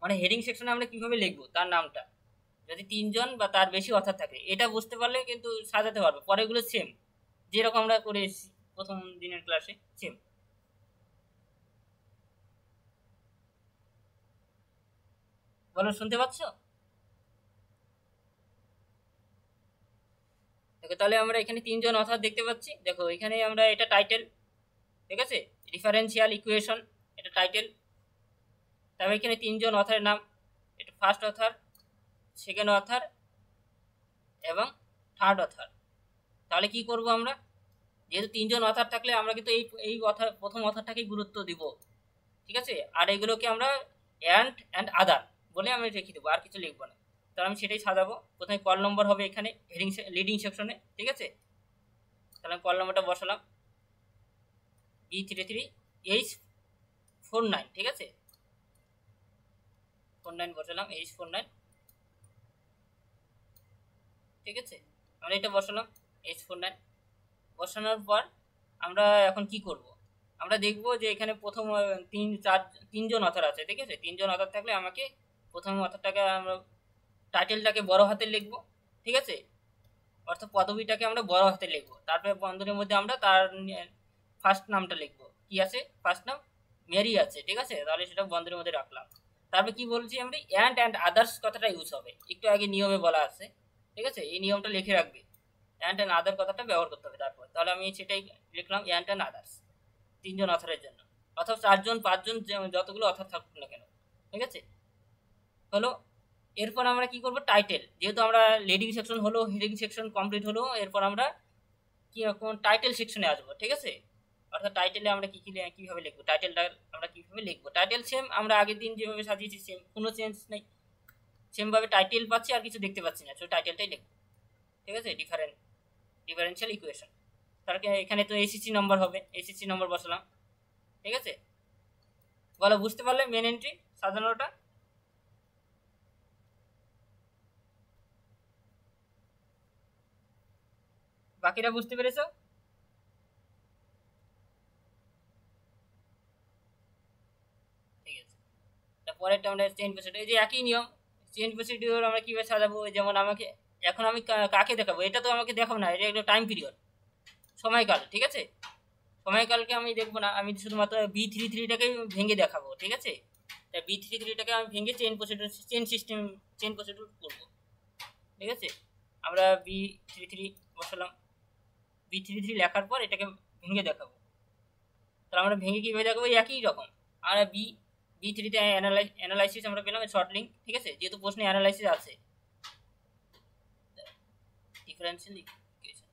মানে হেডিং সেকশনে আমরা কিভাবে লিখবো তার নামটা, যদি তিনজন বা তার বেশি অথার থাকে, এটা বুঝতে পারলে কিন্তু সাজাতে পারবে। পরেগুলো সেম, যেরকম আমরা করে এসেছি প্রথম দিনের ক্লাসে সেম। বলো শুনতে পাচ্ছ? দেখো তাহলে আমরা এখানে তিনজন অথার দেখতে পাচ্ছি। দেখো এখানে আমরা এটা টাইটেল, ঠিক আছে, ডিফারেন্সিয়াল ইকুয়েশন, এটা টাইটেল। তারপর এখানে তিনজন অথারের নাম, এটা ফার্স্ট অথার, সেকেন্ড অথার এবং থার্ড অথার। তাহলে কি করব আমরা, যেহেতু তিনজন অথার থাকলে আমরা কিন্তু এই এই অথার প্রথম অথারটাকেই গুরুত্ব দিব, ঠিক আছে। আর এগুলোকে আমরা অ্যান্ড আদার বলে আমি রেখে দেবো, আর কিছু লিখবো না। তাহলে আমি সেটাই সাজাবো। প্রথমে কল নম্বর হবে এখানে লিডিং সেকশনে, ঠিক আছে। তাহলে আমি কল নম্বরটা বসালাম B33H49, ঠিক আছে। 49 বসালাম, H49, ঠিক আছে। আমরা এটা বসালাম H49। বসানোর পর আমরা এখন কি করব, আমরা দেখব যে এখানে প্রথম তিনজন অথার আছে, ঠিক আছে। তিনজন অথার থাকলে আমাকে প্রথম অথারটাকে আমরা টাইটেলটাকে বড় হাতে লিখব, ঠিক আছে। অর্থাৎ পদবিটাকে আমরা বড় হাতে লিখবো, তারপরে বন্ধনীর মধ্যে আমরা তার ফার্স্ট নামটা লিখবো। কি আছে ফার্স্ট নাম? মেরি আছে, ঠিক আছে, তাহলে সেটা বন্ধনীর মধ্যে রাখলাম। তারপরে কি বলছি আমরা, অ্যান্ড আদার্স কথাটা ইউজ হবে, একটু আগে নিয়মে বলা আছে, ঠিক আছে, এই নিয়মটা লিখে রাখবে, অ্যান্ড আদার কথাটা ব্যবহার করতে হবে। তারপর তাহলে আমি সেটাই লিখলাম, অ্যান্ড আদার্স, তিনজন অথরের জন্য, অথবা চারজন পাঁচজন যতগুলো অথর থাকুক না কেন, ঠিক আছে, হলো। এরপর আমরা কি করব, টাইটেল, যেহেতু আমরা লিডিং সেকশন হলো, হেডিং সেকশন কমপ্লিট হলো, এরপর আমরা কি রকম টাইটেল সেকশনে আসবো, ঠিক আছে। অর্থাৎ টাইটেলে আমরা কিভাবে লিখবো, টাইটেলটা আমরা কিভাবে লিখবো, টাইটেল সেম আমরা আগের দিন যেভাবে সাজিয়েছি সেম, কোনো চেঞ্জ নেই, সেম ভাবে টাইটেল পাচ্ছি আর কিছু দেখতে পাচ্ছি না, তো টাইটেলটাই লিখবো, ঠিক আছে। ডিফারেন্সিয়াল ইকুয়েশন, তার এখানে তো এসিসি নম্বর হবে, এসিসি নম্বর বসালাম, ঠিক আছে। বলো, বুঝতে পারলে মেন এন্ট্রি সাজানোটা? বাকিটা বুঝতে পেরেছো? ঠিক আছে, তারপরেরটা আমরা চেঞ্জ প্রসিডিউর, এই যে একই নিয়ম, চেঞ্জ প্রসিডিউর আমরা কিভাবে সাজাবো, যেমন আমাকে এখন আমি কাকে দেখাবো, এটা তো আমাকে দেখাবো না, এটা একটা টাইম পিরিয়ড, সময়কাল, ঠিক আছে। সময়কালকে আমি দেখবো না, আমি শুধুমাত্র B33টাকে ভেঙে দেখাবো, ঠিক আছে। তাই B33টাকে আমি ভেঙে চেন প্রসিডিউর করবো, ঠিক আছে। আমরা B33 বসালাম, B33 লেখার পর এটাকে ভেঙে দেখাবো, তাহলে আমরা ভেঙে কীভাবে দেখাবো, একই রকম। আমরা B3তে অ্যানালাইসিস আমরা পেলাম, শর্ট লিঙ্ক, ঠিক আছে, যেহেতু প্রশ্নে অ্যানালাইসিস আছে। ডিফারেন্সিয়াল ইকুয়েশন,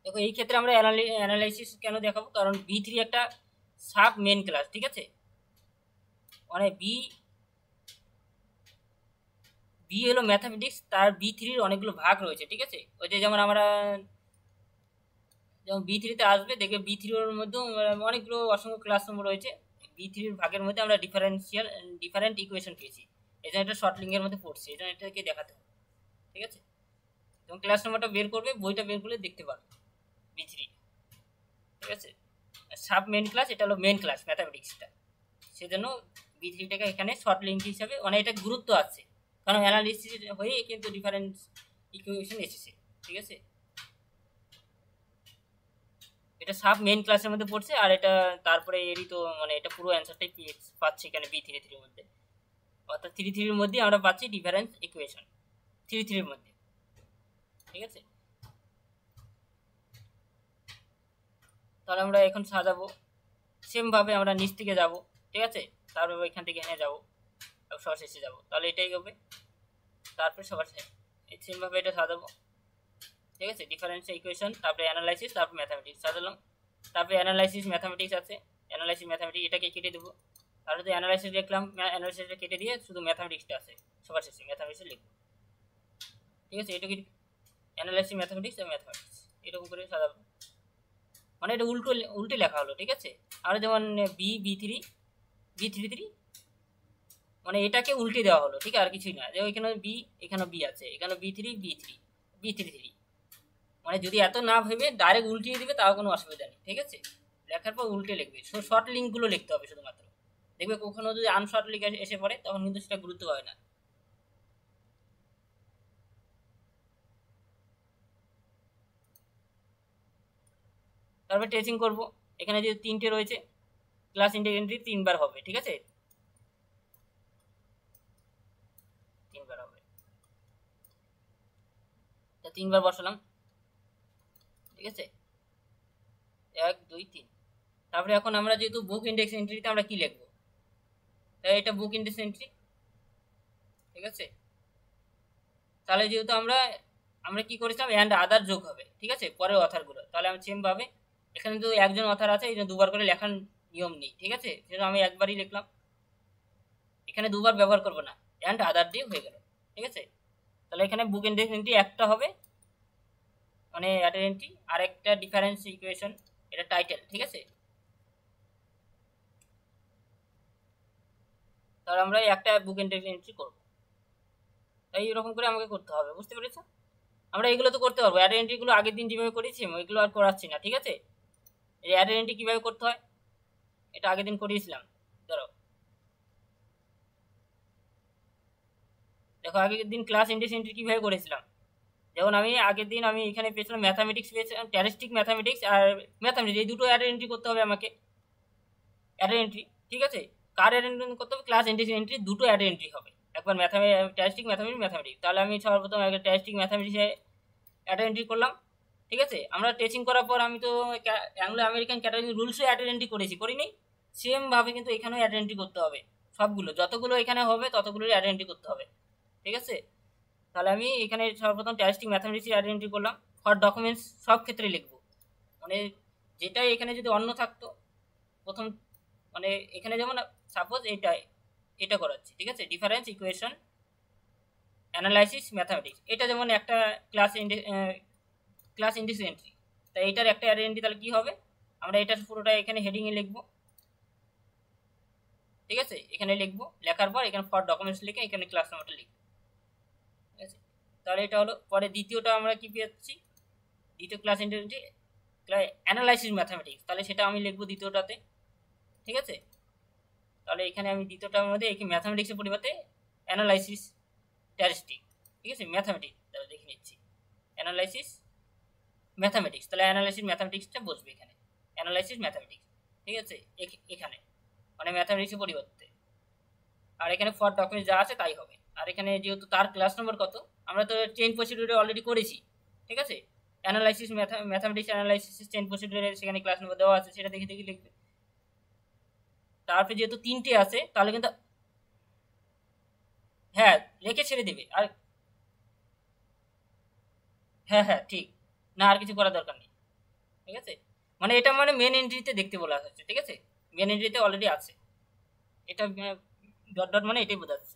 দেখো এই ক্ষেত্রে আমরা অ্যানালাইসিস কেন দেখাবো, কারণ B3 একটা সাব মেন ক্লাস, ঠিক আছে, মানে বি হলো ম্যাথামেটিক্স, তার B3-র অনেকগুলো ভাগ রয়েছে, ঠিক আছে। ওই যে যেমন আমরা যেমন B3-তে আসবে, দেখবে B3-র মধ্যেও অনেকগুলো অসংখ্য ক্লাস নম্বর রয়েছে, B3-র ভাগের মধ্যে আমরা ডিফারেন্ট ইকুয়েশন পেয়েছি, এই জন্য এটা শর্ট লিঙ্কের মধ্যে পড়ছে, এই জন্য এটাকে দেখাতে হবে, ঠিক আছে। এবং ক্লাস নম্বরটা বের করবে, বইটা বের করলে দেখতে পারবে B3, ঠিক আছে। সাব মেন ক্লাস, এটা হলো মেন ক্লাস ম্যাথামেটিক্সটা, সেজন্য B3টাকে এখানে শর্ট লিঙ্ক হিসাবে, মানে এটা গুরুত্ব আছে, কারণ অ্যানালিসিস হয়ে কিন্তু ডিফারেন্স ইকুয়েশন এসেছে, ঠিক আছে। এটা সাব মেইন ক্লাসের মধ্যে পড়ছে, আর এটা তারপরে এরই তো মানে এটা পুরো অ্যান্সারটাই পাচ্ছি এখানে B33-র মধ্যে, অর্থাৎ 33-র মধ্যে আমরা পাচ্ছি ডিফারেন্স ইকুয়েশন 33-র মধ্যে, ঠিক আছে। তাহলে আমরা এখন সাজাবো, সেমভাবে আমরা নিচ থেকে যাব, ঠিক আছে, তারপর এখান থেকে এখানে যাবো, সবার শেষে যাবো, তাহলে এটাই হবে। তারপরে সবার সেমভাবে এটা সাজাবো, ঠিক আছে। ডিফারেন্সিয়াল ইকুয়েশন, তারপরে অ্যানালাইসিস, তারপর ম্যাথামেটিক্স সাজালাম, তারপরে অ্যানালাইসিস ম্যাথামেটিক্স আছে, অ্যানালাইসিস ম্যাথামেটিক্স এটাকে কেটে দেবো, তারপরে তো অ্যানালাইসিস লিখলাম, অ্যানালাইসিসটা কেটে দিয়ে শুধু ম্যাথামেটিক্সটা আছে, সবার শেষে ম্যাথামেটিক্স লিখবো, ঠিক আছে। এটাকে অ্যানালাইসিস ম্যাথামেটিক্স আর ম্যাথামেটিক্স এরকম করে সাজাবো, মানে এটা উল্টে লেখা হলো, ঠিক আছে। আর যেমন B33 মানে এটাকে উল্টে দেওয়া হলো, ঠিক আছে, আর কিছুই না, যে এখানে বি, এখানে বি আছে, এখানে B33 মানে যদি এত না ভেবে ডাইরেক্ট উল্টিয়ে দিবে তাও কোনো অসুবিধা নেই, ঠিক আছে। লেখার পর উল্টে লিখবে, শর্ট লিঙ্কগুলো লিখতে হবে শুধুমাত্র, দেখবে কখনো যদি আনশর্ট লিঙ্ক এসে পড়ে তখন কিন্তু সেটা গুরুত্ব পাবে না। তারপর ট্রেসিং করব, এখানে যে 3টে রয়েছে ক্লাস এন্ট্রি 3বার হবে, ঠিক আছে, 3বার হবে, তা 3বার বসালাম, ঠিক আছে, 1 2 3। তারপরে এখন আমরা যেহেতু বুক ইন্ডেক্স এন্ট্রিতে আমরা কি লিখবো, তাই এটা বুক ইন্ডেক্স এন্ট্রি, ঠিক আছে। তাহলে যেহেতু আমরা কি করেছিলাম, অ্যান্ড আদার যোগ হবে, ঠিক আছে, পরের অথারগুলো, তাহলে আমি সেম ভাবে এখানে তো একজন অথার আছে, এই জন্য দুবার করে লেখার নিয়ম নেই, ঠিক আছে, সেজন্য আমি একবারই লিখলাম, এখানে দুবার ব্যবহার করবো না, অ্যান্ড আদার দিয়ে হয়ে গেল, ঠিক আছে। তাহলে এখানে বুক ইন্ডেক্স এন্ট্রি একটা হবে, মানে অ্যাডের এন্ট্রি, আর একটা ডিফারেন্স ইকুয়েশন, এটা টাইটেল। ঠিক আছে, তাহলে আমরা একটা বুক ইন্ডেক্স এন্ট্রি করবো। তাই এরকম করে আমাকে করতে হবে, বুঝতে পেরেছো? আমরা এগুলো তো করতে পারবো, অ্যাড এন্ট্রিগুলো আগের দিন যেভাবে করেছি ওইগুলো আর করাচ্ছি না। ঠিক আছে, এই অ্যাড এন্ট্রি কীভাবে করতে হয় এটা আগের দিন করিয়েছিলাম। ধরো দেখো, আগের দিন ক্লাস ইন্ডেক্স এন্ট্রি কীভাবে করেছিলাম। যেমন আমি আগের দিন আমি এখানে পেয়েছিলাম ম্যাথামেটিক্স, পেয়েছিলাম স্ট্যাটিস্টিক ম্যাথামেটিক্স আর ম্যাথামেটিক্স, এই দুটো অ্যাড এন্ট্রি করতে হবে আমাকে, অ্যাড এন্ট্রি। ঠিক আছে, কার অ্যাড এন্ট্রি করতে হবে? ক্লাস ইন্ডেক্স এন্ট্রি, দুটো অ্যাড এন্ট্রি হবে, একবার স্ট্যাটিস্টিক ম্যাথামেটিক্স। তাহলে আমি সর্বপ্রথম একটা স্ট্যাটিস্টিক ম্যাথামেটিক্সে অ্যাড এন্ট্রি করলাম। ঠিক আছে, আমরা টেচিং করার পর আমি তো অ্যাংলো আমেরিকান ক্যাটাগরি রুলসও অ্যাড এন্ট্রি করেছি, করিনি? সেমভাবে কিন্তু এখানেও অ্যাড এন্ট্রি করতে হবে, সবগুলো যতগুলো এখানে হবে ততগুলোর অ্যাড এন্ট্রি করতে হবে। ঠিক আছে, তাহলে আমি এখানে সর্বপ্রথম স্ট্যাটিস্টিক ম্যাথামেটিক্স অ্যাড এন্ট্রি করলাম। ফর ডকুমেন্টস সব ক্ষেত্রে লিখবো, মানে যেটাই এখানে যদি অন্য থাকতো প্রথম, মানে এখানে যেমন সাপোজ এটা করাচ্ছি। ঠিক আছে, ডিফারেন্স ইকুয়েশন অ্যানালাইসিস ম্যাথামেটিক্স, এটা যেমন একটা ক্লাস ইন্ডেক্স এন্ট্রি, তাই এটার একটা অ্যাড এন্ট্রি। তাহলে কি হবে, আমরা এটার পুরোটা এখানে হেডিংয়ে লিখবো। ঠিক আছে, এখানে লিখবো, লেখার পর এখানে ফর ডকুমেন্টস লিখে এখানে ক্লাস নাম্বারটা লিখবো। ঠিক আছে, তাহলে এটা হলো। পরে দ্বিতীয়টা আমরা কি পেয়েছি, দ্বিতীয় ক্লাস এন্ট্রি অ্যানালাইসিস ম্যাথামেটিক্স, তাহলে সেটা আমি লিখবো দ্বিতীয়টাতে। ঠিক আছে, তাহলে এখানে আমি দ্বিতীয়টার মধ্যে এই ম্যাথামেটিক্সের পরিবর্তে অ্যানালাইসিস স্ট্যাটিস্টিক। ঠিক আছে, ম্যাথামেটিক্স তাহলে দেখে নিচ্ছি, অ্যানালাইসিস ম্যাথামেটিক্স, তাহলে অ্যানালাইসিস ম্যাথামেটিক্সটা বসবে এখানে, অ্যানালাইসিস ম্যাথামেটিক্স। ঠিক আছে, এখানে মানে ম্যাথামেটিক্সের পরিবর্তে, আর এখানে ফর ডকুমেন্ট যা আছে তাই হবে। আর এখানে যেহেতু তার ক্লাস নম্বর কত, আমরা তো চেইন প্রসিডিউরে অলরেডি করেছি। ঠিক আছে, অ্যানালাইসিস ম্যাথামেটিক্স অ্যানালাইসিস চেইন প্রসিডিউরে সেখানে ক্লাস নম্বর দেওয়া আছে, সেটা দেখে দেখে লিখবে। তারপরে যেহেতু তিনটে আছে তাহলে কিন্তু, হ্যাঁ রেখে ছেড়ে দেবে। আর হ্যাঁ হ্যাঁ ঠিক, না আর কিছু করার দরকার নেই। ঠিক আছে, মানে এটা মানে মেন এন্ট্রিতে দেখতে বলা হচ্ছে। ঠিক আছে, মেন এন্ট্রিতে অলরেডি আছে এটা, ডট ডট মানে এটাই বোঝাচ্ছে।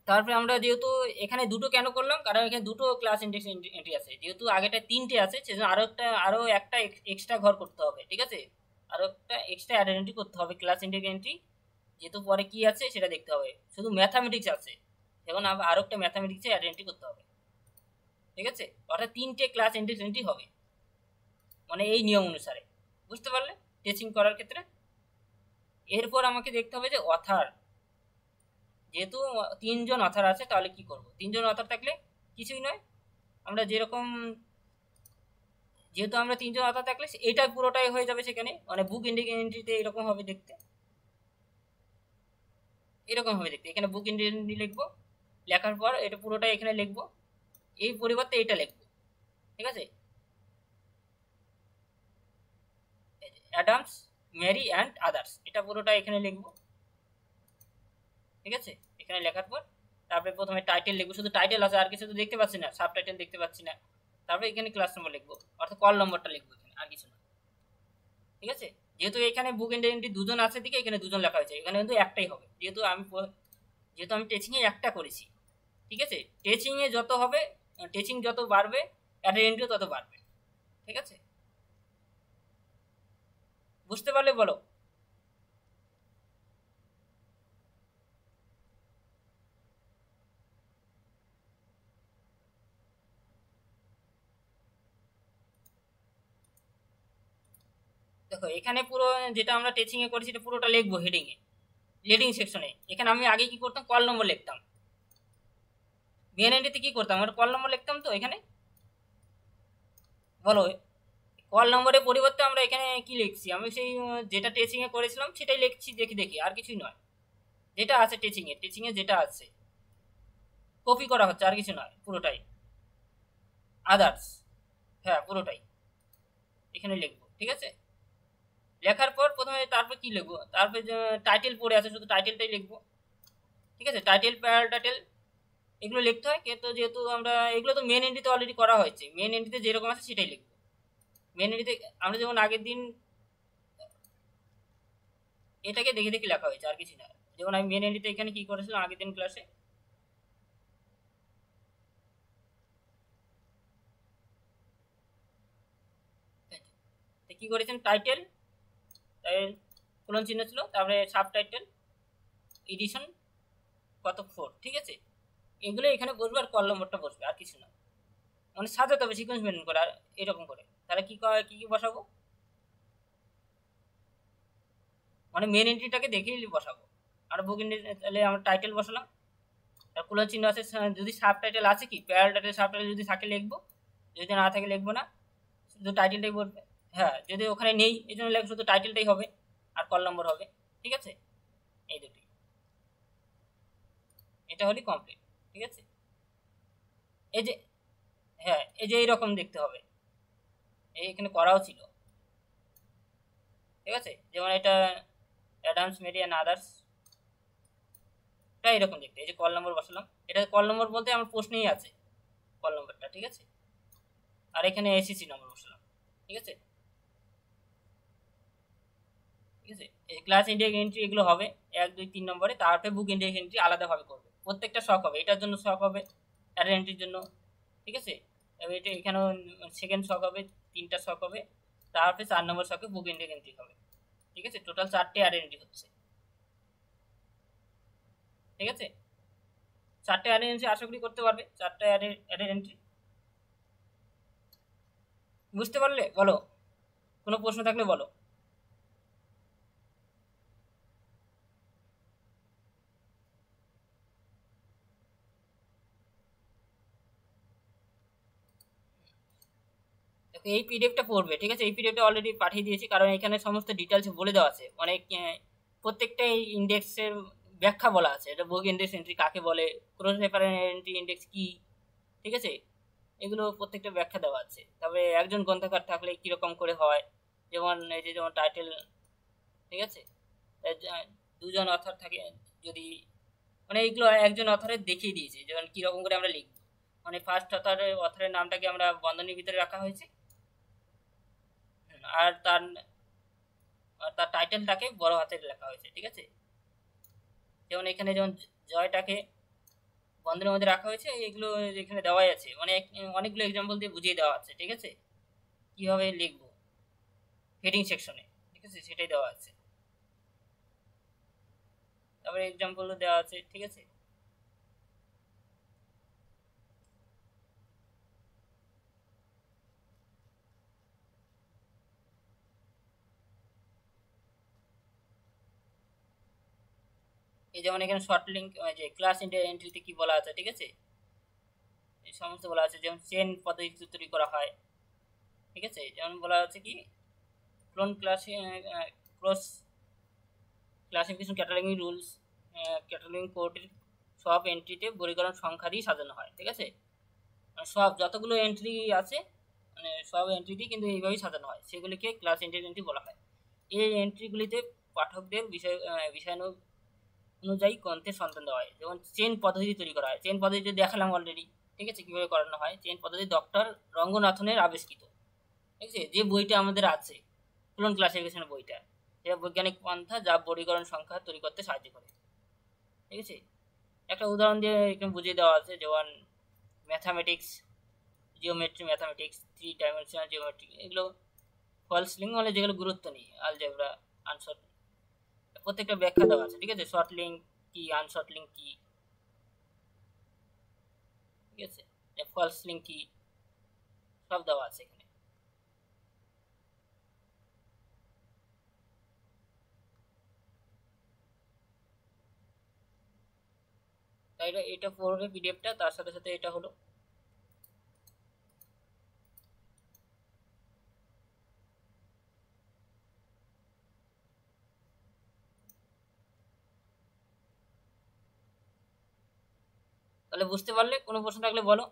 তারপরে আমরা যেহেতু এখানে দুটো কেন করলাম, কারণ এখানে দুটো ক্লাস ইন্ডেক্স এন্ট্রি আছে, যেহেতু আগেটা তিনটে আছে সেজন্য আরো একটা এক্সট্রা ঘর করতে হবে। ঠিক আছে, আরো একটা এক্সট্রা আইডেন্টি করতে হবে ক্লাস ইন্ডেক্স এন্ট্রি, যেহেতু পরে কি আছে সেটা দেখতে হবে। শুধু ম্যাথামেটিক্স আছে, এখন আরো একটা ম্যাথামেটিক্সে আইডেন্টি করতে হবে। ঠিক আছে, অর্থাৎ তিনটে ক্লাস ইন্ডেক্স এন্ট্রি হবে, মানে এই নিয়ম অনুসারে, বুঝতে পারলে টেচিং করার ক্ষেত্রে। এরপর আমাকে দেখতে হবে যে অথার, যেহেতু তিনজন অথার আছে তাহলে কি করব, তিনজন অথার থাকলে কিছুই নয়, আমরা যেরকম, যেহেতু আমরা তিনজন অথার থাকলে এটা পুরোটাই হয়ে যাবে সেখানে, মানে বুক এন্ট্রিতে এরকম হবে দেখতে, এরকম হবে দেখতে। এখানে বুক এন্ট্রি লিখবো, লেখার পর এটা পুরোটাই এখানে লিখবো, এই পরিবর্তে এটা লিখবো। ঠিক আছে, অ্যাডামস, মেরি অ্যান্ড আদার্স, এটা পুরোটা এখানে লিখবো। ঠিক আছে, এখানে লেখার পর তারপরে প্রথমে টাইটেল লিখবো, শুধু টাইটেল আছে, আর কিছু তো দেখতে পাচ্ছি না, সাব টাইটেল দেখতে পাচ্ছি না। তারপরে এখানে ক্লাস নম্বর লিখবো, অর্থাৎ কল নম্বরটা লিখবো এখানে, আর কিছু না। ঠিক আছে, যেহেতু এখানে বুক এন্ট্রি দুজন আছে দিকে এখানে দুজন লেখা হয়েছে, এখানে কিন্তু একটাই হবে, যেহেতু আমি টেচিংয়ে একটা করেছি। ঠিক আছে, টেচিংয়ে যত হবে, টেচিং যত বাড়বে অ্যাডের এন্ট্রিও তত বাড়বে। ঠিক আছে, বুঝতে পারলে বলো। দেখো এখানে পুরো যেটা আমরা টেচিং এ করেছি এটা পুরোটা লিখবো হেডিং এ, হেডিং সেকশনে। এখানে আমি আগে কি করতাম, কল নম্বর লিখতাম, মেন এন্ট্রিতে কি করতাম, আমরা কল নম্বর লিখতাম। তো এখানে বলো, কল নম্বরের পরিবর্তে আমরা এখানে কি লিখছি, আমি সেই যেটা টেচিং এ করেছিলাম সেটাই লিখছি, দেখি দেখি, আর কিছুই নয়, যেটা আছে টেচিং এ যেটা আছে কপি করা হচ্ছে, আর কিছু নয়, পুরোটাই আদার্স, হ্যাঁ পুরোটাই এখানে লিখবো। ঠিক আছে, লেখার পর প্রথমে তারপর কি লিখবো, তারপরে টাইটেল পড়ে আছে শুধু টাইটেলটাই লিখবো। ঠিক আছে, টাইটেল প্যারাল টাইটেল এগুলো লিখতে হয়, কিন্তু যেহেতু আমরা এগুলো তো মেন এন্ট্রিতে অলরেডি করা হয়েছে, মেন এন্ট্রিতে যেরকম আছে সেটাই লিখবো। মেন এন্ট্রিতে আমরা যেমন আগের দিন এটাকে দেখে দেখে লেখা হয়েছে, আর কিছু না, যেমন আমি মেন এন্ট্রিতে এখানে কি করেছিলাম আগের দিন ক্লাসে, কি করেছেন টাইটেল, তাই কোলন চিহ্ন ছিল, তারপরে সাব টাইটেল, এডিশন কত 4, ঠিক আছে, এগুলো এখানে বসবে আর কল নম্বরটা বসবে, আর কিছু না, মানে সাজাতে হবে সিকোয়েন্স মেনটেন করে আর এরকম করে। তাহলে কি কি বসাবো, মানে মেন এন্ট্রিটাকে দেখেই বসাবো। আর বুক এন্ট্রি তাহলে আমরা টাইটেল বসালাম, আর কোলন চিহ্ন আছে, যদি সাব টাইটেল আছে কি প্যারাল টাইটেল সাব টাইটেল যদি থাকে লিখবো, যদি না থাকে লিখবো না, শুধু টাইটেলটাই বলবে। হ্যাঁ যদি ওখানে নেই এই জন্য লেখা শুধু টাইটেলটাই হবে আর কল নম্বর হবে, ঠিক আছে, এই দুটি, এটা হলি কমপ্লিট, ঠিক আছে। এই যে হ্যাঁ এই যে এইরকম দেখতে হবে, এই এখানে করাও ছিল, ঠিক আছে, যেমন এটা অ্যাডামস মেডিয়ান আদার্স, এটা এরকম দেখতে, এই যে কল নম্বর বসালাম, এটা কল নম্বর বলতে আমার প্রশ্নেই আছে কল নম্বরটা, ঠিক আছে, আর এখানে এসিসি নম্বর বসালাম, ঠিক আছে, ঠিক আছে। এই ক্লাস ইন্ডেক্স এন্ট্রি এগুলো হবে 1 2 3 নম্বরে, তারপরে বুক ইন্ডেক্স এন্ট্রি আলাদাভাবে করবে, প্রত্যেকটা শখ হবে, এটার জন্য শখ হবে, অ্যাডার এন্ট্রির জন্য, ঠিক আছে, এবার এটা এখানেও সেকেন্ড শখ হবে, 3টা শখ হবে, তারপরে 4 নম্বর শখে বুক ইন্ডেক্স এন্ট্রি হবে, ঠিক আছে, টোটাল 4টে অ্যাডার এন্ট্রি হচ্ছে, ঠিক আছে, 4টে অ্যাডার এন্ট্রি আশা করি করতে পারবে, 4টা অ্যাডার এন্ট্রি, বুঝতে পারলে বলো, কোনো প্রশ্ন থাকলে বলো। দেখো এই পিডিএফটা পড়বে, ঠিক আছে, এই পিডিএফটা অলরেডি পাঠিয়ে দিয়েছি, কারণ এখানে সমস্ত ডিটেলস বলে দেওয়া আছে, অনেক প্রত্যেকটা ইন্ডেক্সের ব্যাখ্যা বলা আছে, এটা বুক ইন্ডেক্স এন্ট্রি কাকে বলে, ক্রস রেফারেন্স ইন্ডেক্স কি, ঠিক আছে, এগুলো প্রত্যেকটা ব্যাখ্যা দেওয়া আছে। তবে একজন গ্রন্থকার থাকলে কিরকম করে হয়, যেমন এই যে যেমন টাইটেল, ঠিক আছে, দুজন অথর থাকে যদি, মানে এইগুলো একজন অথরের দেখিয়ে দিয়েছে যেমন কিরকম করে আমরা লিখবো, মানে ফার্স্ট অথরের নামটাকে আমরা বন্ধনীর ভিতরে রাখা হয়েছে, আর তার টাইটেলটাকে বড় হাতের লেখা হয়েছে, ঠিক আছে, যেমন এখানে যেমন জয়টাকে বন্ধনের মধ্যে রাখা হয়েছে, এগুলো এখানে দেওয়াই আছে, অনেকগুলো এক্সাম্পল দিয়ে বুঝিয়ে দেওয়া আছে, ঠিক আছে, কিভাবে লিখবো হেডিং সেকশনে, ঠিক আছে, সেটাই দেওয়া আছে, তারপরে এক্সাম্পলও দেওয়া আছে, ঠিক আছে। এই যেমন এখানে শর্ট লিঙ্ক, যে ক্লাস এন্ট্রিতে কি বলা আছে, ঠিক আছে, এই সমস্ত বলা আছে, যেমন চেন পদ্ধতি তৈরি করা হয়, ঠিক আছে, যেমন বলা আছে কি clone class cross classification cataloguing rules, cataloguing কোডের সব এন্ট্রিতে বর্গীকরণ সংখ্যা দিয়ে সাজানো হয়, ঠিক আছে, মানে সব যতগুলো এন্ট্রি আছে মানে সব এন্ট্রিতে কিন্তু এইভাবেই সাজানো হয়, সেগুলিকে ক্লাস এন্ট্রি বলা হয়। এই এন্ট্রিগুলিতে পাঠকদের বিষয় অনুযায়ী গ্রন্থের সন্ধান দেওয়া হয়, যেমন চেন পদ্ধতি তৈরি করা হয়, চেন পদ্ধতি দেখালাম অলরেডি, ঠিক আছে, কীভাবে করানো হয়, চেন পদ্ধতি ডক্টর রঙ্গনাথনের আবিষ্কৃত, ঠিক আছে, যে বইটা আমাদের আছে ক্লোন ক্লাসিফিকেশনের বইটা, এটা বৈজ্ঞানিক পন্থা যা বর্গীকরণ সংখ্যা তৈরি করতে সাহায্য করে, ঠিক আছে, একটা উদাহরণ দিয়ে এখানে বুঝিয়ে দেওয়া আছে, যেমন mathematics, geometry mathematics, 3 dimensional geometry, এগুলো ফলস লিঙ্ক মানে যেগুলো গুরুত্ব নেই, আলজেব্রা, আনসার, প্রত্যেকটা ব্যাখ্যা দেওয়া আছে, ঠিক আছে, শর্ট লিঙ্ক কি, আনশর্ট লিঙ্ক কি, ঠিক আছে, ফলস লিঙ্ক কি, সব দেওয়া আছে এখানে। তাই এটা পড়বে পিডিএফটা, তার সাথে সাথে এটা হলো, তাহলে বুঝতে পারলে, কোনো প্রশ্ন থাকলে বলো।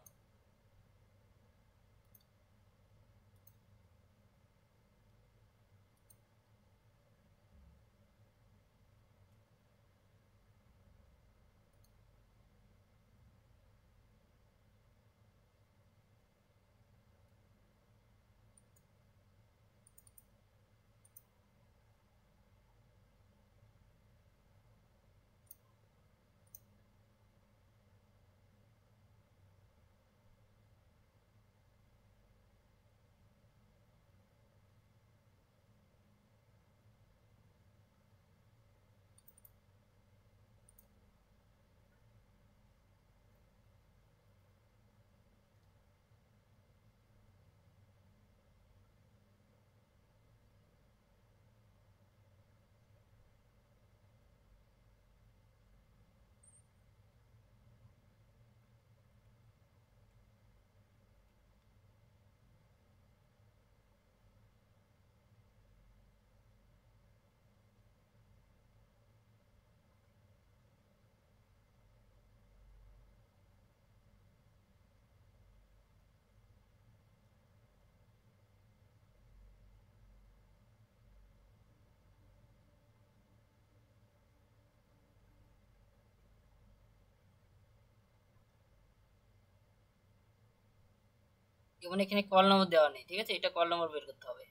যেমন এখানে কল নম্বর দেওয়া নেই, ঠিক আছে, এটা কল নম্বর বের করতে হবে।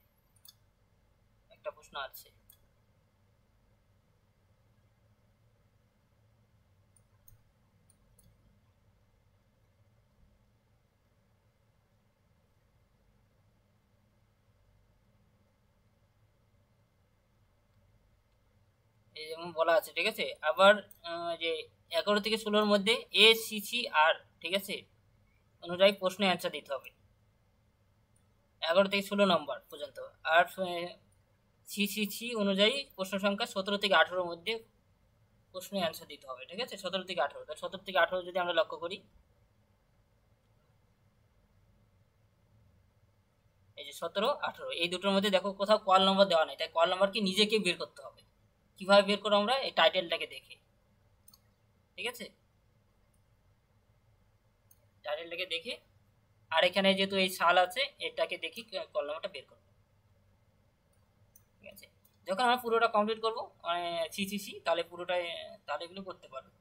একটা প্রশ্ন আছে, এই যেমন বলা আছে, ঠিক আছে। আবার যে 11 থেকে 16-র মধ্যে এ সি সি আর, ঠিক আছে, অনুযায়ী প্রশ্নের অ্যান্সার দিতে হবে 11 থেকে 16 নম্বর পর্যন্ত। আর সি সি সি অনুযায়ী প্রশ্ন সংখ্যা 17 থেকে 18-র মধ্যে প্রশ্নের অ্যান্সার দিতে হবে, ঠিক আছে, 17 থেকে 18। 17 থেকে 18 যদি আমরা লক্ষ্য করি, এই যে 17 18 এই দুটোর মধ্যে দেখো কোথাও কল নম্বর দেওয়া নেই, তাই কল নম্বরকে নিজেকে বের করতে হবে। কিভাবে বের করবো আমরা, এই টাইটেলটাকে দেখে, ঠিক আছে, টাইটেলটাকে দেখে। আর এখানে যেহেতু এই সাল আছে, এটাকে দেখি কল নম্বরটা বের করবো, ঠিক আছে। যখন আমরা পুরোটা কমপ্লিট করবো সি সি সি, তাহলে পুরোটাই, তাহলে এগুলো করতে পারবে,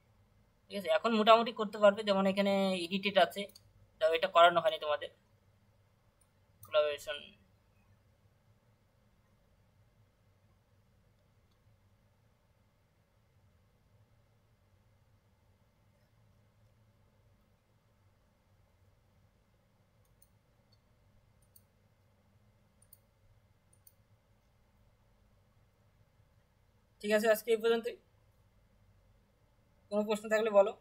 ঠিক আছে। এখন মোটামুটি করতে পারবে, যেমন এখানে এডিটেড আছে, তাও এটা করানো হয়নি তোমাদের, কোলাবোরেশন। ঠিক আছে, আজকে এই পর্যন্তই। কোনো প্রশ্ন থাকলে বলো।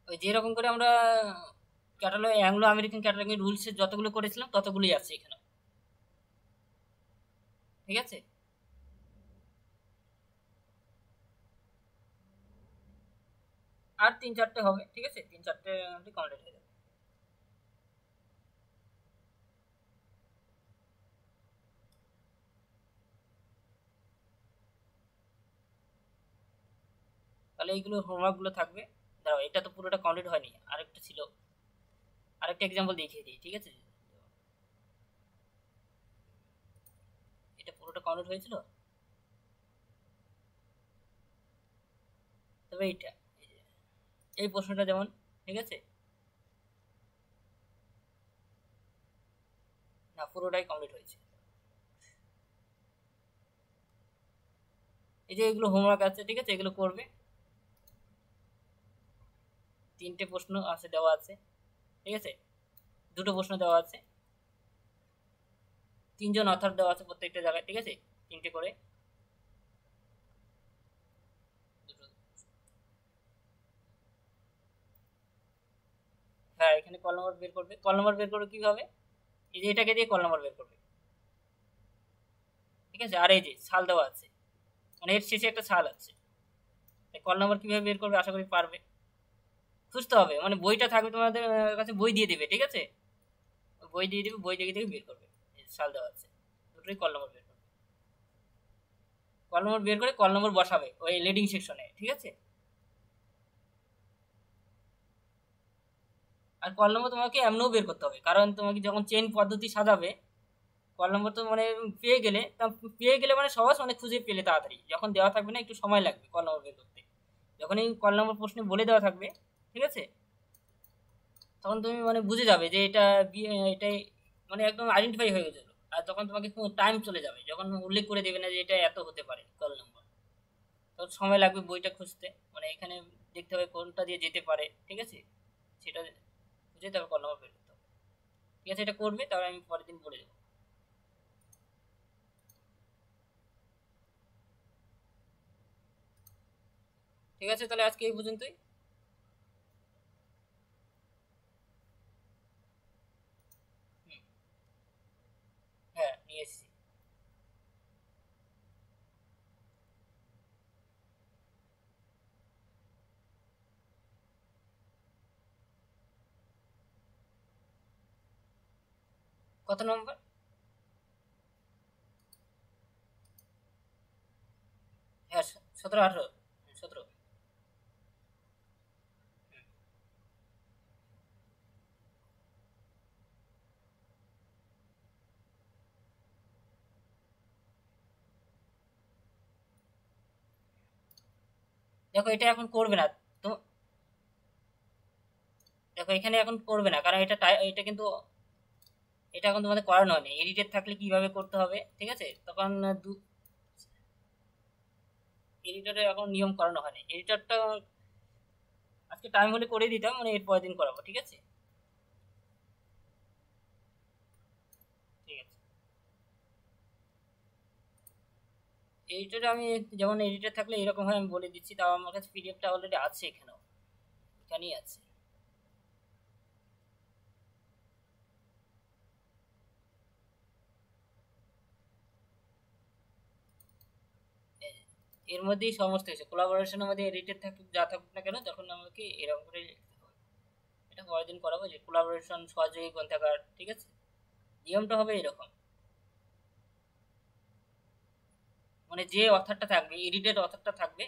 ওই যেরকম করে আমরা ক্যাটালগ, অ্যাংলো আমেরিকান ক্যাটালগিং রুলসের যতগুলো করেছিলাম ততগুলোই আছে এখানে, ঠিক আছে। আর 3-4টে হবে, ঠিক আছে, 3-4টে কমপ্লিট হয়ে যাবে। তাহলে এইগুলো হোমওয়ার্কগুলো থাকবে। দাঁড়াও, এটা তো পুরোটা কমপ্লিট হয়নি, আরেকটা ছিল, আরেকটা এক্সাম্পল দেখিয়ে দিই, ঠিক আছে। এটা পুরোটা কমপ্লিট হয়েছিল, তবে এইটা, এই প্রশ্নটা যেমন, ঠিক আছে, না পুরোটাই কমপ্লিট হয়েছে। এই যে এগুলো হোমওয়ার্ক আছে, ঠিক আছে, এগুলো করবে। 3টে প্রশ্ন আছে, দেওয়া আছে, ঠিক আছে, 2টো প্রশ্ন দেওয়া আছে, 3জন অথর দেওয়া আছে প্রত্যেকটা জায়গায়, ঠিক আছে, 3টে করে। হ্যাঁ, এখানে কল নম্বর বের করবে। কল নম্বর বের করবে কিভাবে, এই যে এটাকে দিয়ে কল নম্বর বের করবে, ঠিক আছে। আর এই যে সাল দেওয়া আছে, মানে এর শেষে একটা সাল আছে, তাই কল নম্বর কিভাবে বের করবে আশা করি পারবে। খুঁজতে হবে, মানে বইটা থাকবে তোমাদের কাছে, বই দিয়ে দিবে, ঠিক আছে, বই দিয়ে দিবে, বই দেখে দেখে বের করবে। সাল দেওয়া আছে, দুটোই কল নম্বর বের করবে। কল নম্বর বের করে কল নম্বর বসাবে ওই লিডিং সেকশনে, ঠিক আছে। আর কল নম্বর তোমাকে এমনও বের করতে হবে, কারণ তোমাকে যখন চেন পদ্ধতি সাজাবে, কল নম্বর তো মানে পেয়ে গেলে, তা পেয়ে গেলে মানে সহজ, মানে খুঁজে পেলে তাড়াতাড়ি, যখন দেওয়া থাকবে না একটু সময় লাগবে কল নম্বর বের করতে। যখন এই কল নম্বর প্রশ্নে বলে দেওয়া থাকবে, ঠিক আছে, তখন তুমি মানে বুঝে যাবে যে এটা এটাই, মানে একদম আইডেন্টিফাই হয়ে গেছিল। আর তখন তোমাকে টাইম চলে যাবে, যখন উল্লেখ করে দেবে না যে এটা এত হতে পারে কল নম্বর, তখন সময় লাগবে বইটা খুঁজতে, মানে এখানে দেখতে হবে কোনটা দিয়ে যেতে পারে, ঠিক আছে, সেটা বুঝে তারপর কল নম্বর বের করতে হবে, ঠিক আছে। এটা করবে, তারপর আমি পরের দিন বলে দেবো। ঠিক আছে, তাহলে আজকে এই পর্যন্তই। হুম, হ্যাঁ, নিয়ে এসেছি। কত নম্বর? হ্যাঁ, 17 18, 17। দেখো এটা এখন করবে না। তো দেখো এখানে এখন করবে না, কারণ এটা কিন্তু এটা এখন তোমাদের করানো হয়নি। এডিটেড থাকলে কিভাবে করতে হবে, ঠিক আছে, তখন এডিটরে এখন নিয়ম করানো হয়নি। এডিটরটা আজকে টাইম হলে করে দিতাম, মানে এর পরের দিন করাবো, ঠিক আছে। ঠিক আছে, এডিটরে আমি যেমন এডিটর থাকলে এরকম হয় আমি বলে দিচ্ছি, তাও আমার কাছে পিডিএফটা অলরেডি আছে, এখানেই আছে। এর মধ্যেই সমস্ত কিছু কোলাবোরেশনের মধ্যে এডিটেড থাকুক যা থাকুক না কেন, তখন আমাকে এরকম করে লিখতে হবে। এটা পরের দিন করাবো, যে কোলাবোরেশন সহযোগী গ্রন্থাগার, ঠিক আছে, নিয়মটা হবে এরকম। মানে যে অথারটা থাকবে, এডিটেড অথারটা থাকবে,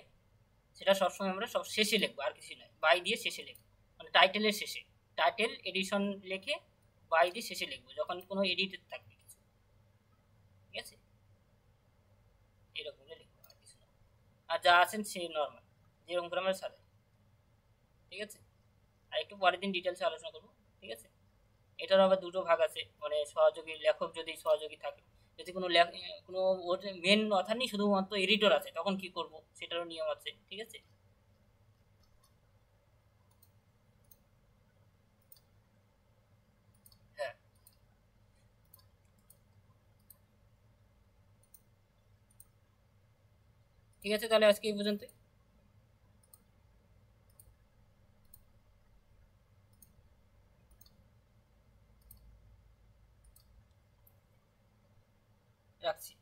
সেটা সবসময় আমরা সব শেষে লিখবো, আর কিছু নয়, বাই দিয়ে শেষে লিখবো, মানে টাইটেলের শেষে, টাইটেল এডিশন লিখে বাই দিয়ে শেষে লিখবো যখন কোনো এডিটেড থাকবে কিছু, ঠিক আছে, এরকম করে লিখবো, আর কিছু না। আর যা আছেন সেই নর্মাল যেরকম করে আমরা সাজাই, ঠিক আছে। আর একটু পরের দিন ডিটেলসে আলোচনা করবো, ঠিক আছে। এটার আবার দুটো ভাগ আছে, মানে সহযোগী লেখক যদি সহযোগী থাকে, যদি কোনো ওর মেন অথার নেই, শুধুমাত্র এডিটর আছে, তখন কি করব সেটারও নিয়ম আছে, ঠিক আছে। হ্যাঁ, ঠিক আছে, তাহলে আজকে এই পর্যন্ত। রাখছি।